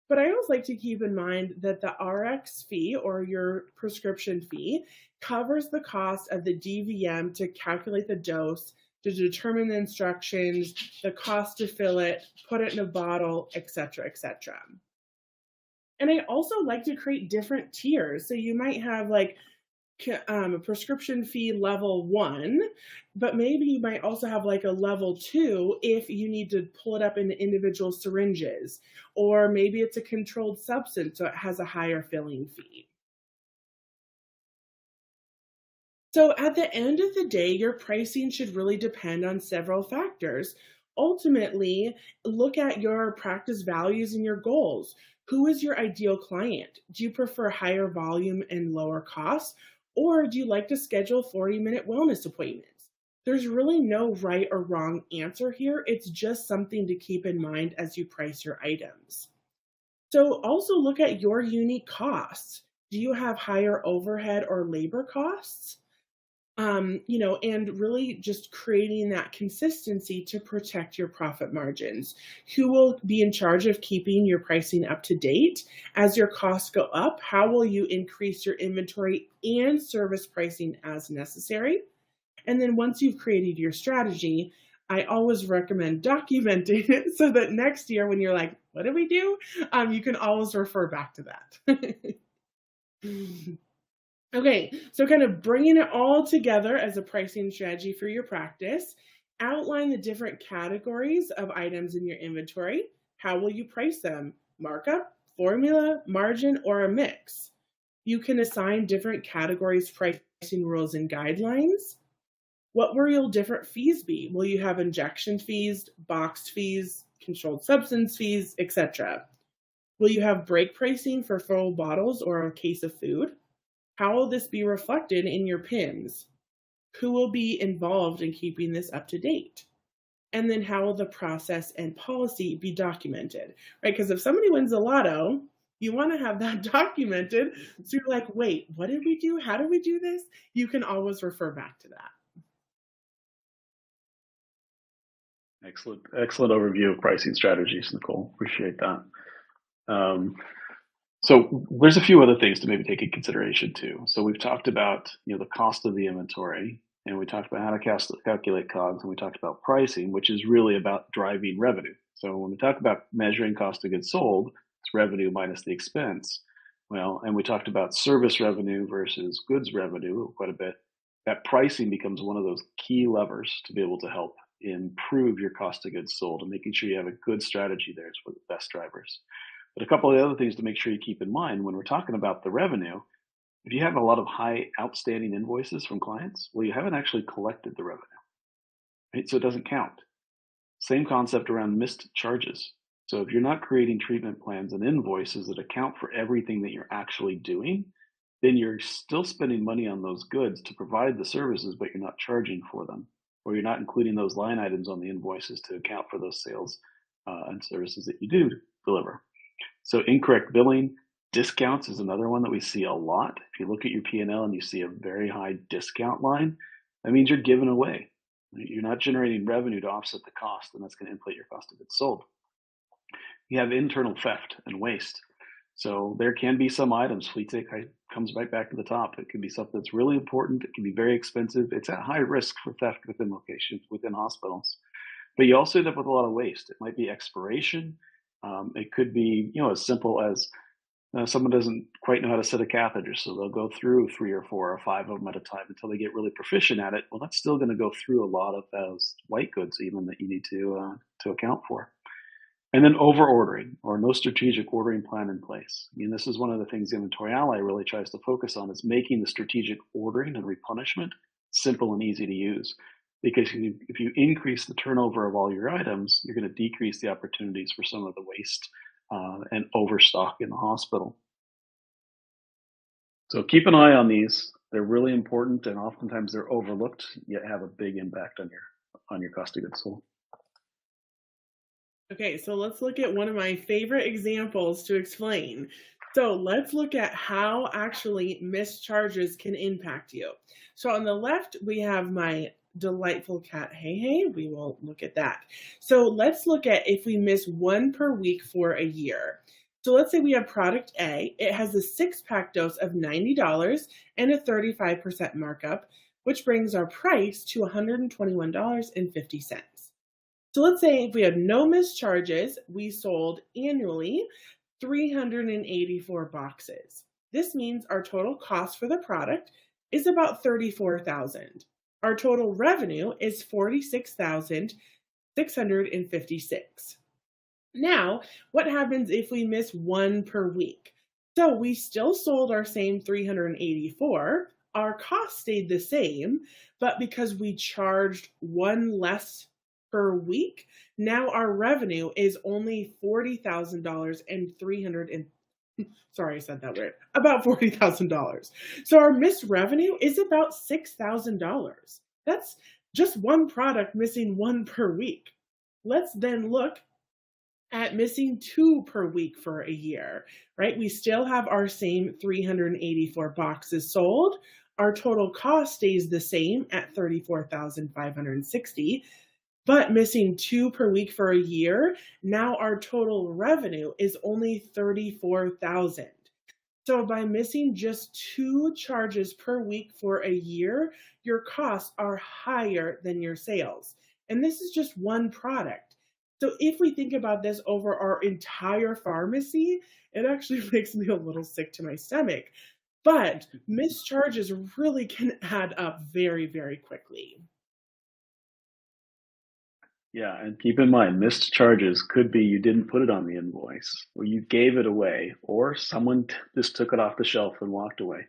But I always like to keep in mind that the RX fee or your prescription fee covers the cost of the DVM to calculate the dose, to determine the instructions, the cost to fill it, put it in a bottle, et cetera, et cetera. And I also like to create different tiers. So you might have like a prescription fee level 1, but maybe you might also have like a level 2 if you need to pull it up in individual syringes, or maybe it's a controlled substance, so it has a higher filling fee. So at the end of the day, your pricing should really depend on several factors. Ultimately, look at your practice values and your goals. Who is your ideal client? Do you prefer higher volume and lower costs? Or do you like to schedule 40-minute wellness appointments? There's really no right or wrong answer here. It's just something to keep in mind as you price your items. So also look at your unique costs. Do you have higher overhead or labor costs? And really just creating that consistency to protect your profit margins. Who will be in charge of keeping your pricing up to date? As your costs go up, how will you increase your inventory and service pricing as necessary? And then once you've created your strategy, I always recommend documenting it so that next year when you're like, what did we do? You can always refer back to that. Okay, so kind of bringing it all together as a pricing strategy for your practice, outline the different categories of items in your inventory. How will you price them? Markup, formula, margin, or a mix? You can assign different categories pricing rules and guidelines. What will your different fees be? Will you have injection fees, boxed fees, controlled substance fees, etc.? Will you have break pricing for full bottles or a case of food? How will this be reflected in your PIMs? Who will be involved in keeping this up to date? And then how will the process and policy be documented, right? Because if somebody wins the lotto, you want to have that documented. So you're like, wait, what did we do? How did we do this? You can always refer back to that. Excellent overview of pricing strategies, Nicole. Appreciate that. Um, so there's a few other things to maybe take in consideration too. So we've talked about the cost of the inventory, and we talked about how to calculate COGS, and we talked about pricing, which is really about driving revenue. So when we talk about measuring cost of goods sold, it's revenue minus the expense. Well, and we talked about service revenue versus goods revenue quite a bit. That pricing becomes one of those key levers to be able to help improve your cost of goods sold, and making sure you have a good strategy there is one of the best drivers. But a couple of the other things to make sure you keep in mind when we're talking about the revenue, if you have a lot of high outstanding invoices from clients, well, you haven't actually collected the revenue, right? So it doesn't count. Same concept around missed charges. So if you're not creating treatment plans and invoices that account for everything that you're actually doing, then you're still spending money on those goods to provide the services, but you're not charging for them, or you're not including those line items on the invoices to account for those sales and services that you do deliver. So incorrect billing, discounts is another one that we see a lot. If you look at your P&L and L and you see a very high discount line, that means you're giving away. You're not generating revenue to offset the cost, and that's going to inflate your cost of goods sold. You have internal theft and waste. So there can be some items, flea tick comes right back to the top. It can be something that's really important. It can be very expensive. It's at high risk for theft within locations, within hospitals. But you also end up with a lot of waste. It might be expiration. It could be, as simple as someone doesn't quite know how to set a catheter, so they'll go through 3 or 4 or 5 of them at a time until they get really proficient at it. Well, that's still going to go through a lot of those white goods, even that you need to account for. And then over ordering or no strategic ordering plan in place. This is one of the things Inventory Ally really tries to focus on, is making the strategic ordering and replenishment simple and easy to use. Because if you increase the turnover of all your items, you're going to decrease the opportunities for some of the waste and overstock in the hospital. So keep an eye on these. They're really important, and oftentimes they're overlooked, yet have a big impact on your cost of goods sold. Okay, so let's look at one of my favorite examples to explain. So let's look at how actually missed charges can impact you. So on the left, we have my delightful cat, Hey Hey. We will look at that. So let's look at if we miss one per week for a year. So let's say we have product A. It has a 6-pack dose of $90 and a 35% markup, which brings our price to $121.50. So let's say if we had no missed charges, we sold annually 384 boxes. This means our total cost for the product is about $34,000. Our total revenue is $46,656. Now, what happens if we miss one per week? So we still sold our same 384. Our cost stayed the same, but because we charged one less per week, now our revenue is only $40,000 and Sorry, I said that weird. About $40,000. So our missed revenue is about $6,000. That's just one product missing one per week. Let's then look at missing two per week for a year, right? We still have our same 384 boxes sold. Our total cost stays the same at 34,560, but missing two per week for a year, now our total revenue is only 34,000. So by missing just two charges per week for a year, your costs are higher than your sales. And this is just one product. So if we think about this over our entire pharmacy, it actually makes me a little sick to my stomach. But missed charges really can add up very, very quickly. Yeah, and keep in mind, missed charges could be you didn't put it on the invoice, or you gave it away, or someone just took it off the shelf and walked away.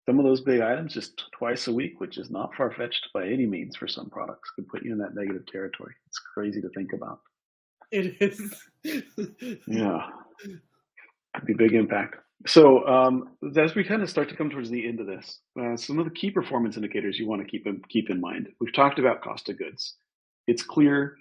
Some of those big items, just twice a week, which is not far-fetched by any means for some products, could put you in that negative territory. It's crazy to think about. It is. Yeah, could be big impact. So as we kind of start to come towards the end of this, some of the key performance indicators you want to keep in mind. We've talked about cost of goods. It's clear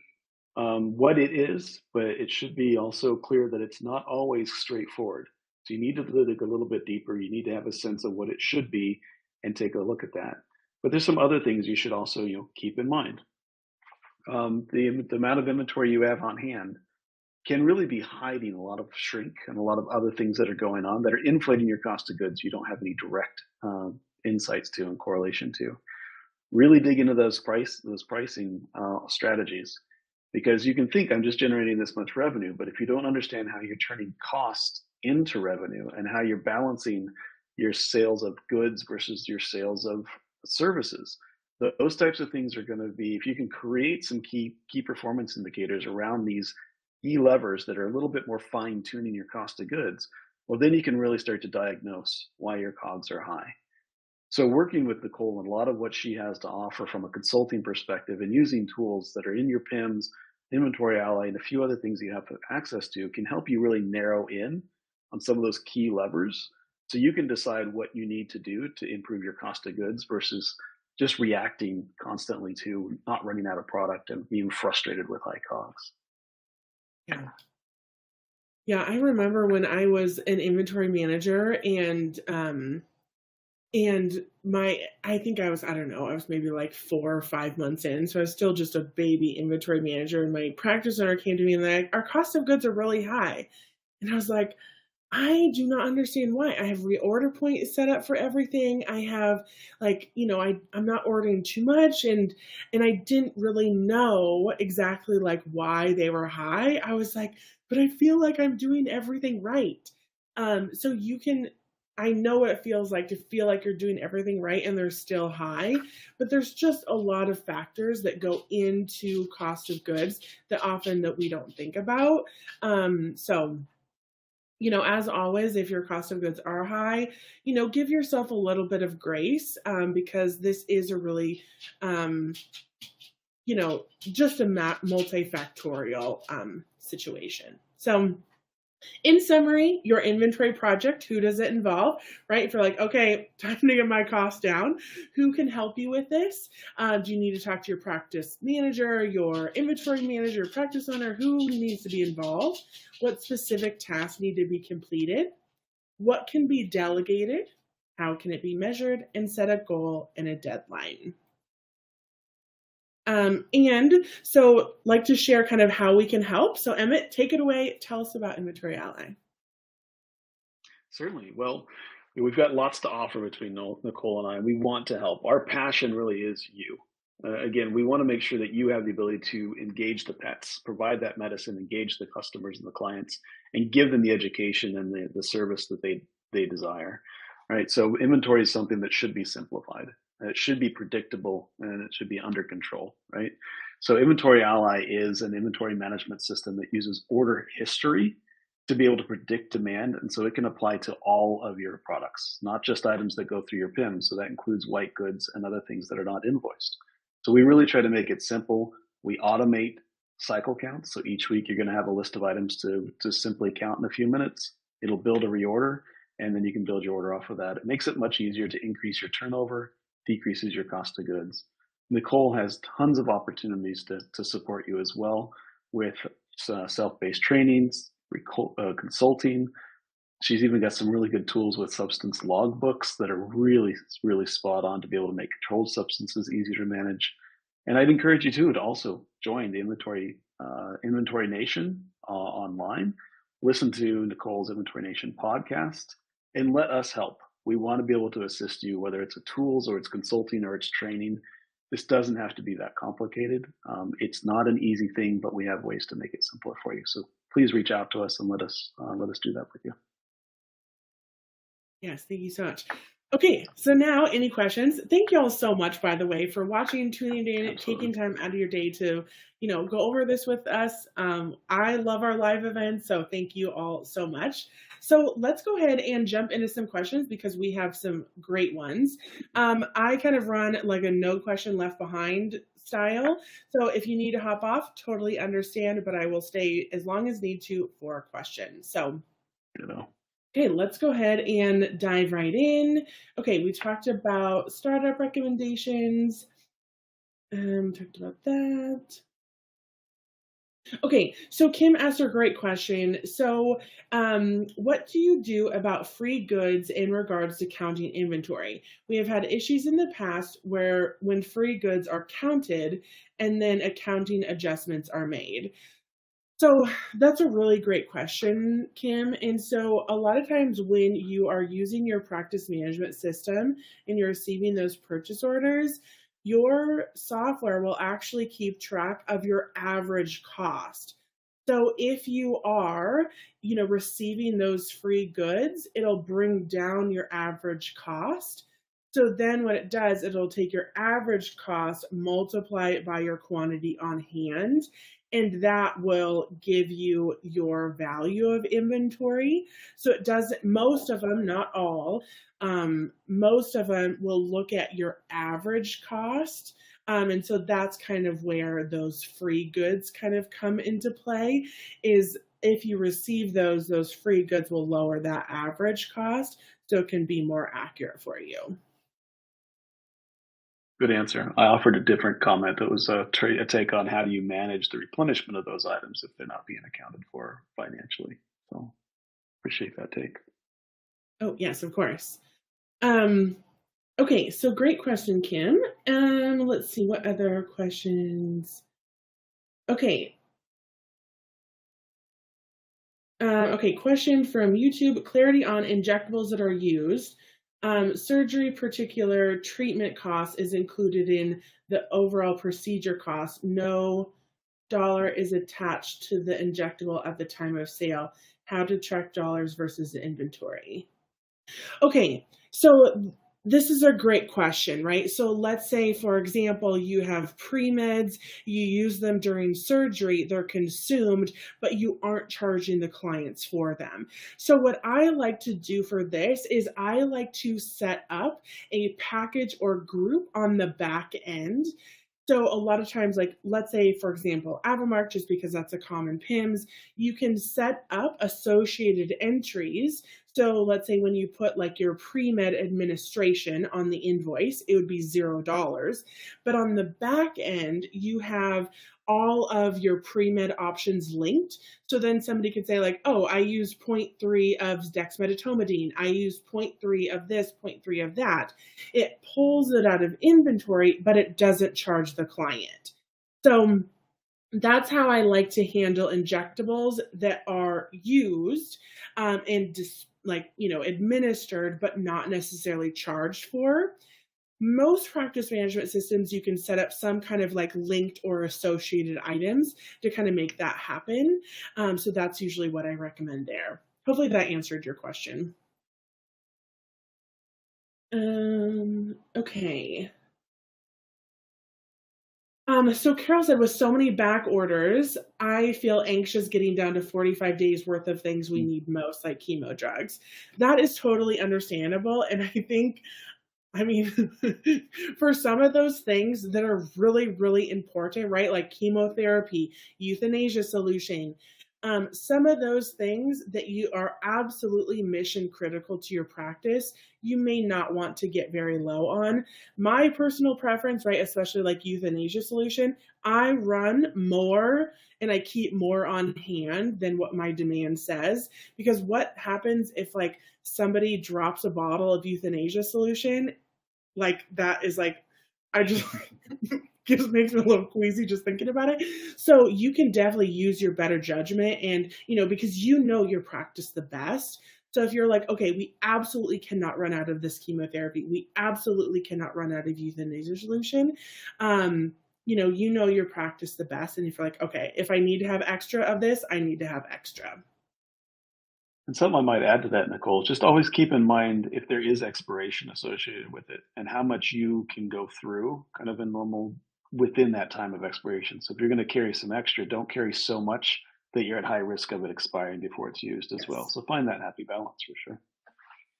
what it is, but it should be also clear that it's not always straightforward. So you need to dig a little bit deeper. You need to have a sense of what it should be and take a look at that. But there's some other things you should also keep in mind. The amount of inventory you have on hand can really be hiding a lot of shrink and a lot of other things that are going on that are inflating your cost of goods you don't have any direct insights to and correlation to. Really dig into those pricing strategies, because you can think I'm just generating this much revenue, but if you don't understand how you're turning costs into revenue and how you're balancing your sales of goods versus your sales of services, those types of things are going to be, if you can create some key performance indicators around these key levers that are a little bit more fine tuning your cost of goods, well, then you can really start to diagnose why your COGS are high. So working with Nicole and a lot of what she has to offer from a consulting perspective and using tools that are in your PIMS, Inventory Ally, and a few other things you have access to can help you really narrow in on some of those key levers so you can decide what you need to do to improve your cost of goods versus just reacting constantly to not running out of product and being frustrated with high COGS. Yeah. Yeah, I remember when I was an inventory manager and my I think I don't know, I was maybe like 4 or 5 months in, so I was still just a baby inventory manager, and my practice owner came to me and like, "Our cost of goods are really high." And I was like, I do not understand why. I have reorder point set up for everything. I have like, I'm not ordering too much and I didn't really know exactly like why they were high. I was like, but I feel like I'm doing everything right. So I know what it feels like to feel like you're doing everything right and they're still high, but there's just a lot of factors that go into cost of goods that we don't think about. So as always, if your cost of goods are high, give yourself a little bit of grace, because this is a really, just a multifactorial situation. So, in summary, your inventory project, who does it involve, right? If you're like, okay, time to get my costs down, who can help you with this? Do you need to talk to your practice manager, your inventory manager, practice owner? Who needs to be involved? What specific tasks need to be completed? What can be delegated? How can it be measured? And set a goal and a deadline. And so like to share kind of how we can help. So Emmett, take it away. Tell us about Inventory Ally. Certainly. Well, we've got lots to offer between Nicole and I. We want to help. Our passion really is you. Again, we want to make sure that you have the ability to engage the pets, provide that medicine, engage the customers and the clients, and give them the education and the service that they desire. Right. So inventory is something that should be simplified. It should be predictable and it should be under control. Right. So Inventory Ally is an inventory management system that uses order history to be able to predict demand. And so it can apply to all of your products, not just items that go through your PIM. So that includes white goods and other things that are not invoiced. So we really try to make it simple. We automate cycle counts. So each week you're going to have a list of items to simply count in a few minutes. It'll build a reorder, and then you can build your order off of that. It makes it much easier to increase your turnover, decreases your cost of goods. Nicole has tons of opportunities to support you as well with self-based trainings, consulting. She's even got some really good tools with substance logbooks that are really, really spot on to be able to make controlled substances easier to manage. And I'd encourage you too to also join the Inventory Nation online. Listen to Nicole's Inventory Nation podcast and let us help. We want to be able to assist you, whether it's a tools or it's consulting or it's training. This doesn't have to be that complicated. It's not an easy thing, but we have ways to make it simpler for you. So please reach out to us and let us do that with you. Yes, thank you so much. Okay, so now any questions? Thank you all so much, by the way, for watching, tuning in, Absolutely. taking time out of your day to, go over this with us. I love our live events, so thank you all so much. So let's go ahead and jump into some questions because we have some great ones. I kind of run like a no question left behind style. So if you need to hop off, totally understand, but I will stay as long as need to for questions. So okay, let's go ahead and dive right in. Okay, we talked about startup recommendations. Talked about that. Okay, so Kim asked a great question. So, what do you do about free goods in regards to counting inventory? We have had issues in the past where when free goods are counted and then accounting adjustments are made. So that's a really great question, Kim. And so a lot of times when you are using your practice management system and you're receiving those purchase orders, your software will actually keep track of your average cost. So if you are, receiving those free goods, it'll bring down your average cost. So then what it does, it'll take your average cost, multiply it by your quantity on hand, and that will give you your value of inventory. So it doesn't, most of them, not all, most of them will look at your average cost. And so that's kind of where those free goods kind of come into play, is if you receive those free goods will lower that average cost so it can be more accurate for you. Good answer. I offered a different comment that was a take on how do you manage the replenishment of those items if they're not being accounted for financially. So appreciate that take. Oh, yes, of course. Okay, so great question, Kim. Let's see, what other questions? Okay. Okay, question from YouTube. Clarity on injectables that are used. Surgery particular treatment cost is included in the overall procedure cost. No dollar is attached to the injectable at the time of sale. How to track dollars versus the inventory. Okay, so this is a great question, right? So let's say, for example, you have pre-meds, you use them during surgery, they're consumed, but you aren't charging the clients for them. So what I like to do for this is I like to set up a package or group on the back end. So a lot of times, like let's say, for example, Avamark, just because that's a common PIMS, you can set up associated entries. So let's say when you put like your pre-med administration on the invoice, it would be $0. But on the back end, you have all of your pre-med options linked. So then somebody could say like, oh, I use 0.3 of dexmedetomidine. I use 0.3 of this, 0.3 of that. It pulls it out of inventory, but it doesn't charge the client. So that's how I like to handle injectables that are used and administered, but not necessarily charged for. Most practice management systems, you can set up some kind of like linked or associated items to kind of make that happen. So that's usually what I recommend there. Hopefully that answered your question. Okay. So Carol said, with so many back orders, I feel anxious getting down to 45 days worth of things we need most, like chemo drugs. That is totally understandable. And I think, for some of those things that are really, really important, right? Like chemotherapy, euthanasia solution, Some of those things that you are absolutely mission critical to your practice, you may not want to get very low on. My personal preference, right, especially like euthanasia solution, I run more and I keep more on hand than what my demand says. Because what happens if like somebody drops a bottle of euthanasia solution, like that is like, I just just makes me a little queasy just thinking about it. So you can definitely use your better judgment and, because you know your practice the best. So if you're like, okay, we absolutely cannot run out of this chemotherapy. We absolutely cannot run out of euthanasia solution. You know your practice the best. And if you're like, okay, if I need to have extra of this, I need to have extra. And something I might add to that, Nicole, is just always keep in mind if there is expiration associated with it and how much you can go through kind of in normal within that time of expiration. So if you're going to carry some extra, don't carry so much that you're at high risk of it expiring before it's used as well. Yes. So find that happy balance for sure.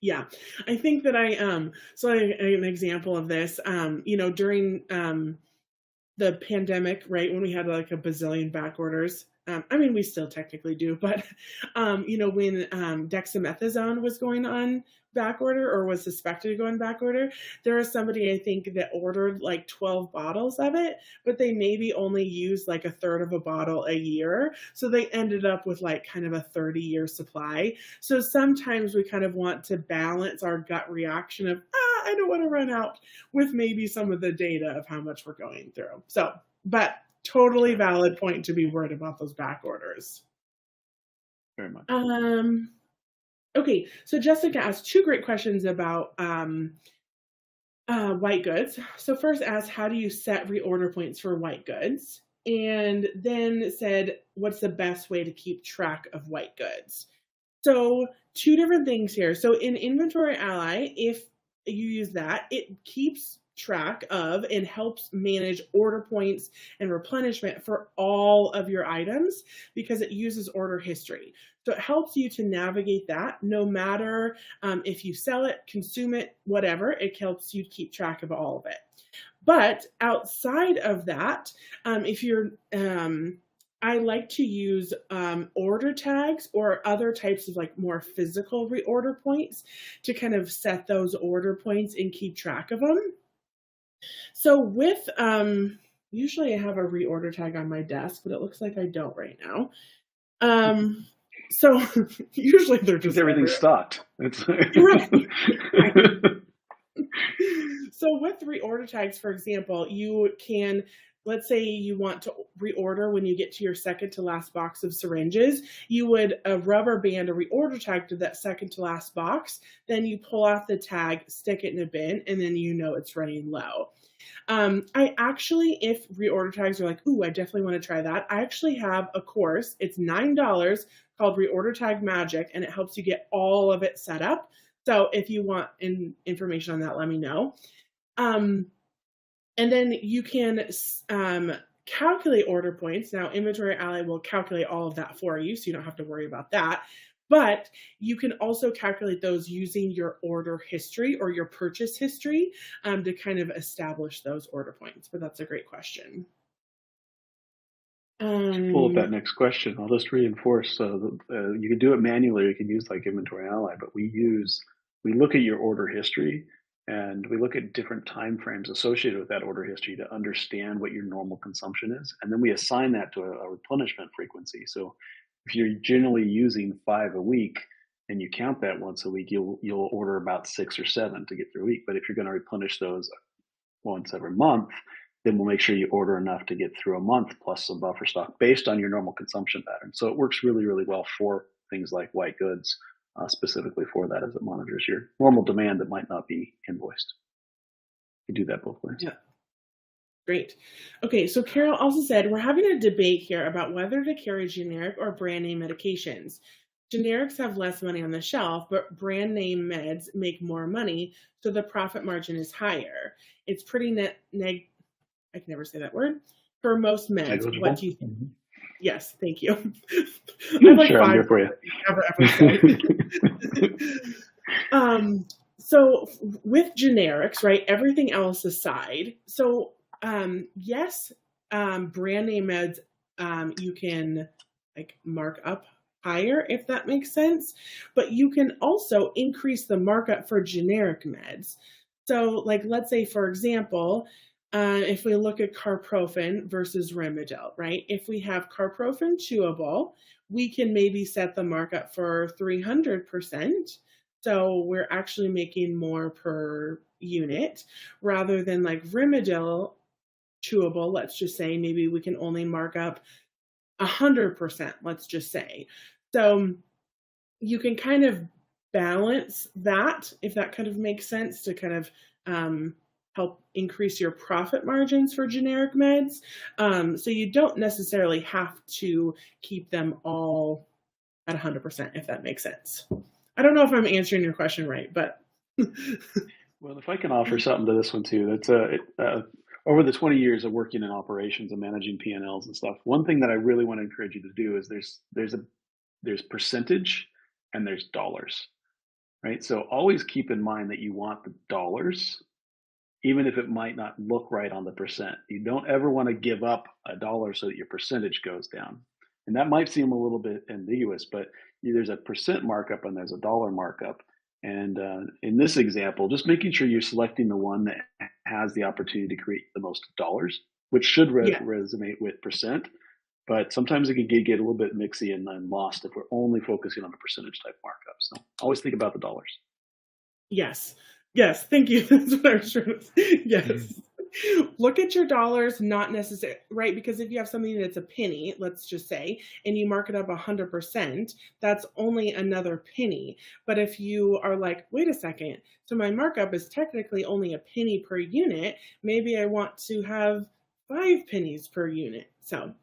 Yeah. I think that an example of this, during the pandemic, right, when we had like a bazillion back orders. I mean, we still technically do, but when dexamethasone was going on back order or was suspected to go on back order, there was somebody I think that ordered like 12 bottles of it, but they maybe only used like a third of a bottle a year. So they ended up with like kind of a 30-year supply. So sometimes we kind of want to balance our gut reaction of, I don't want to run out with maybe some of the data of how much we're going through. So, but totally valid point to be worried about those back orders. Very much. Okay, so Jessica asked two great questions about white goods. So first asked, how do you set reorder points for white goods? And then said, what's the best way to keep track of white goods? So two different things here. So in Inventory Ally, if you use that, it keeps track of and helps manage order points and replenishment for all of your items because it uses order history. So it helps you to navigate that no matter if you sell it, consume it, whatever, it helps you keep track of all of it. But outside of that, if you're I like to use order tags or other types of like more physical reorder points to kind of set those order points and keep track of them. So with, usually I have a reorder tag on my desk, but it looks like I don't right now. So usually they're just everything's stocked. It's right. So with reorder tags, for example, you can, let's say you want to reorder when you get to your second to last box of syringes, you would rubber band a reorder tag to that second to last box. Then you pull off the tag, stick it in a bin, and then you know it's running low. I actually, if reorder tags are like, ooh, I definitely want to try that, I actually have a course. It's $9 called Reorder Tag Magic, and it helps you get all of it set up. So if you want information on that, let me know. And then you can calculate order points. Now, Inventory Ally will calculate all of that for you, so you don't have to worry about that. But you can also calculate those using your order history or your purchase history to kind of establish those order points. But that's a great question. Pull up that next question. I'll just reinforce. You can do it manually. You can use like Inventory Ally, but we look at your order history and we look at different time frames associated with that order history to understand what your normal consumption is, and then we assign that to a replenishment frequency. So if you're generally using 5 a week and you count that once a week, you'll order about 6 or 7 to get through a week. But if you're going to replenish those once every month, then we'll make sure you order enough to get through a month plus some buffer stock based on your normal consumption pattern. So it works really, really well for things like white goods, specifically for that, as it monitors your normal demand that might not be invoiced. You do that both ways. Yeah. Great. Okay, so Carol also said, we're having a debate here about whether to carry generic or brand name medications. Generics have less money on the shelf, but brand name meds make more money, so the profit margin is higher. It's pretty I can never say that word. For most meds, Negligible. What do you think? Mm-hmm. Yes, thank you. I'm like sure, I'm here for you. Ever so with generics, right, everything else aside, so yes, brand name meds, you can like mark up higher, if that makes sense. But you can also increase the markup for generic meds. So, like, let's say, for example, if we look at carprofen versus Rimadyl, right? If we have carprofen chewable, we can maybe set the markup for 300%. So we're actually making more per unit rather than like Rimadyl chewable. Let's just say maybe we can only mark up 100%, let's just say. So you can kind of balance that, if that kind of makes sense, to kind of help increase your profit margins for generic meds. So you don't necessarily have to keep them all at 100%, if that makes sense. I don't know if I'm answering your question right, but. Well, if I can offer something to this one too, that's over the 20 years of working in operations and managing P&Ls and stuff. One thing that I really want to encourage you to do is there's percentage and there's dollars, right? So always keep in mind that you want the dollars, even if it might not look right on the percent. You don't ever want to give up a dollar so that your percentage goes down. And that might seem a little bit ambiguous, but there's a percent markup and there's a dollar markup. And in this example, just making sure you're selecting the one that has the opportunity to create the most dollars, which should Yeah. resonate with percent. But sometimes it can get a little bit mixy and lost if we're only focusing on the percentage type markup. So always think about the dollars. Yes. Yes. Thank you. That's what I was trying to say. Yes. Look at your dollars, not necessarily, right? Because if you have something that's a penny, let's just say, and you mark it up 100%, that's only another penny. But if you are like, wait a second, so my markup is technically only a penny per unit, maybe I want to have 5 pennies per unit. So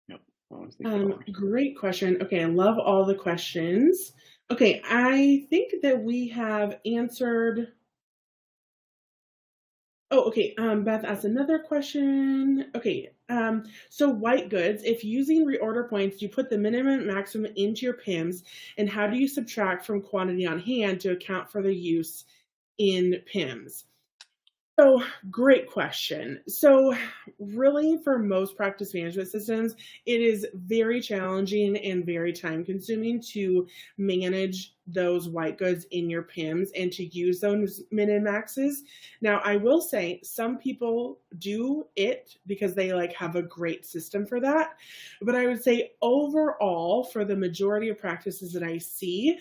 Yep. Always think of dollars. great question. Okay, I love all the questions. Okay, I think that we have answered. Oh, okay. Beth asked another question. Okay, so white goods, if using reorder points, you put the minimum and maximum into your PIMS, and how do you subtract from quantity on hand to account for the use in PIMS? So, great question. So, really, for most practice management systems, it is very challenging and very time consuming to manage those white goods in your PIMS and to use those min and maxes. Now, I will say some people do it because they like have a great system for that. But I would say overall, for the majority of practices that I see,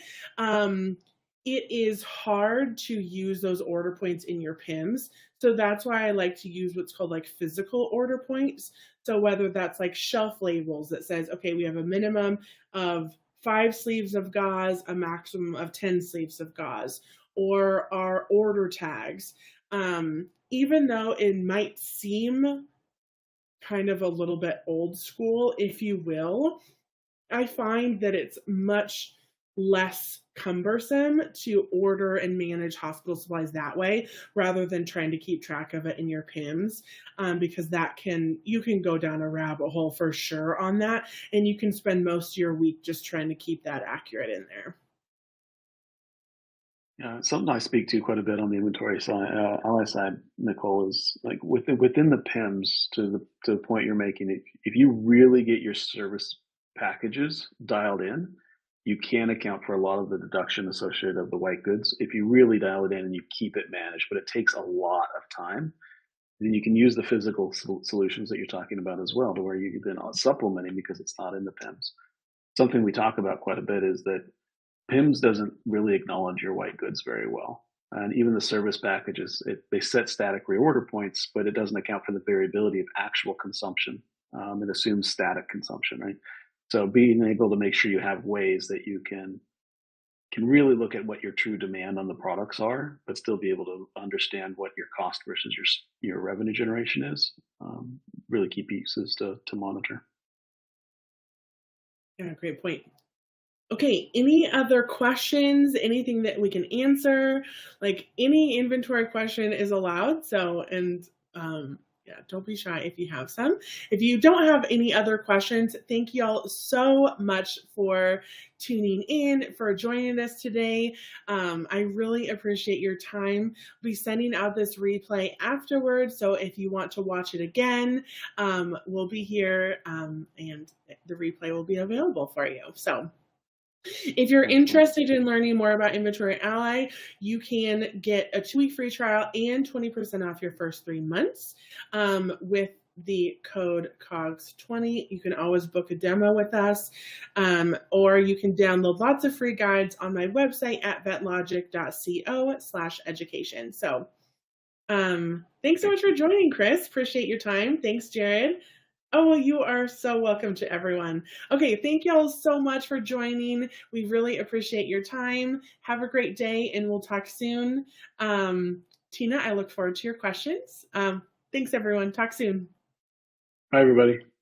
it is hard to use those order points in your PIMS. So that's why I like to use what's called like physical order points. So whether that's like shelf labels that says, okay, we have a minimum of 5 sleeves of gauze, a maximum of 10 sleeves of gauze, or our order tags. Even though it might seem kind of a little bit old school, if you will, I find that it's much less cumbersome to order and manage hospital supplies that way rather than trying to keep track of it in your PIMS, because you can go down a rabbit hole for sure on that, and you can spend most of your week just trying to keep that accurate in there. Yeah, something I speak to quite a bit on the inventory side, ally side, Nicole, is like within the PIMS to the point you're making. If you really get your service packages dialed in, you can account for a lot of the deduction associated of the white goods. If you really dial it in and you keep it managed, but it takes a lot of time, then you can use the physical solutions that you're talking about as well, to where you then are supplementing because it's not in the PIMS. Something we talk about quite a bit is that PIMS doesn't really acknowledge your white goods very well. And even the service packages, they set static reorder points, but it doesn't account for the variability of actual consumption. It assumes static consumption, right? So being able to make sure you have ways that you can really look at what your true demand on the products are, but still be able to understand what your cost versus your revenue generation is. Really key pieces to monitor. Yeah, great point. Okay, any other questions? Anything that we can answer? Like any inventory question is allowed. So, and Yeah, don't be shy if you have some. If you don't have any other questions, thank you all so much for tuning in, for joining us today. I really appreciate your time. I'll be sending out this replay afterwards. So if you want to watch it again, we'll be here and the replay will be available for you. So if you're Excellent. interested in learning more about Inventory Ally, you can get a 2-week free trial and 20% off your first 3 months with the code COGS20. You can always book a demo with us, or you can download lots of free guides on my website at vetlogic.co/education. So thanks so much for joining, Chris. Appreciate your time. Thanks, Jared. Oh, well, you are so welcome to everyone. Okay, thank y'all so much for joining. We really appreciate your time. Have a great day, and we'll talk soon. Tina, I look forward to your questions. Thanks, everyone. Talk soon. Hi, everybody.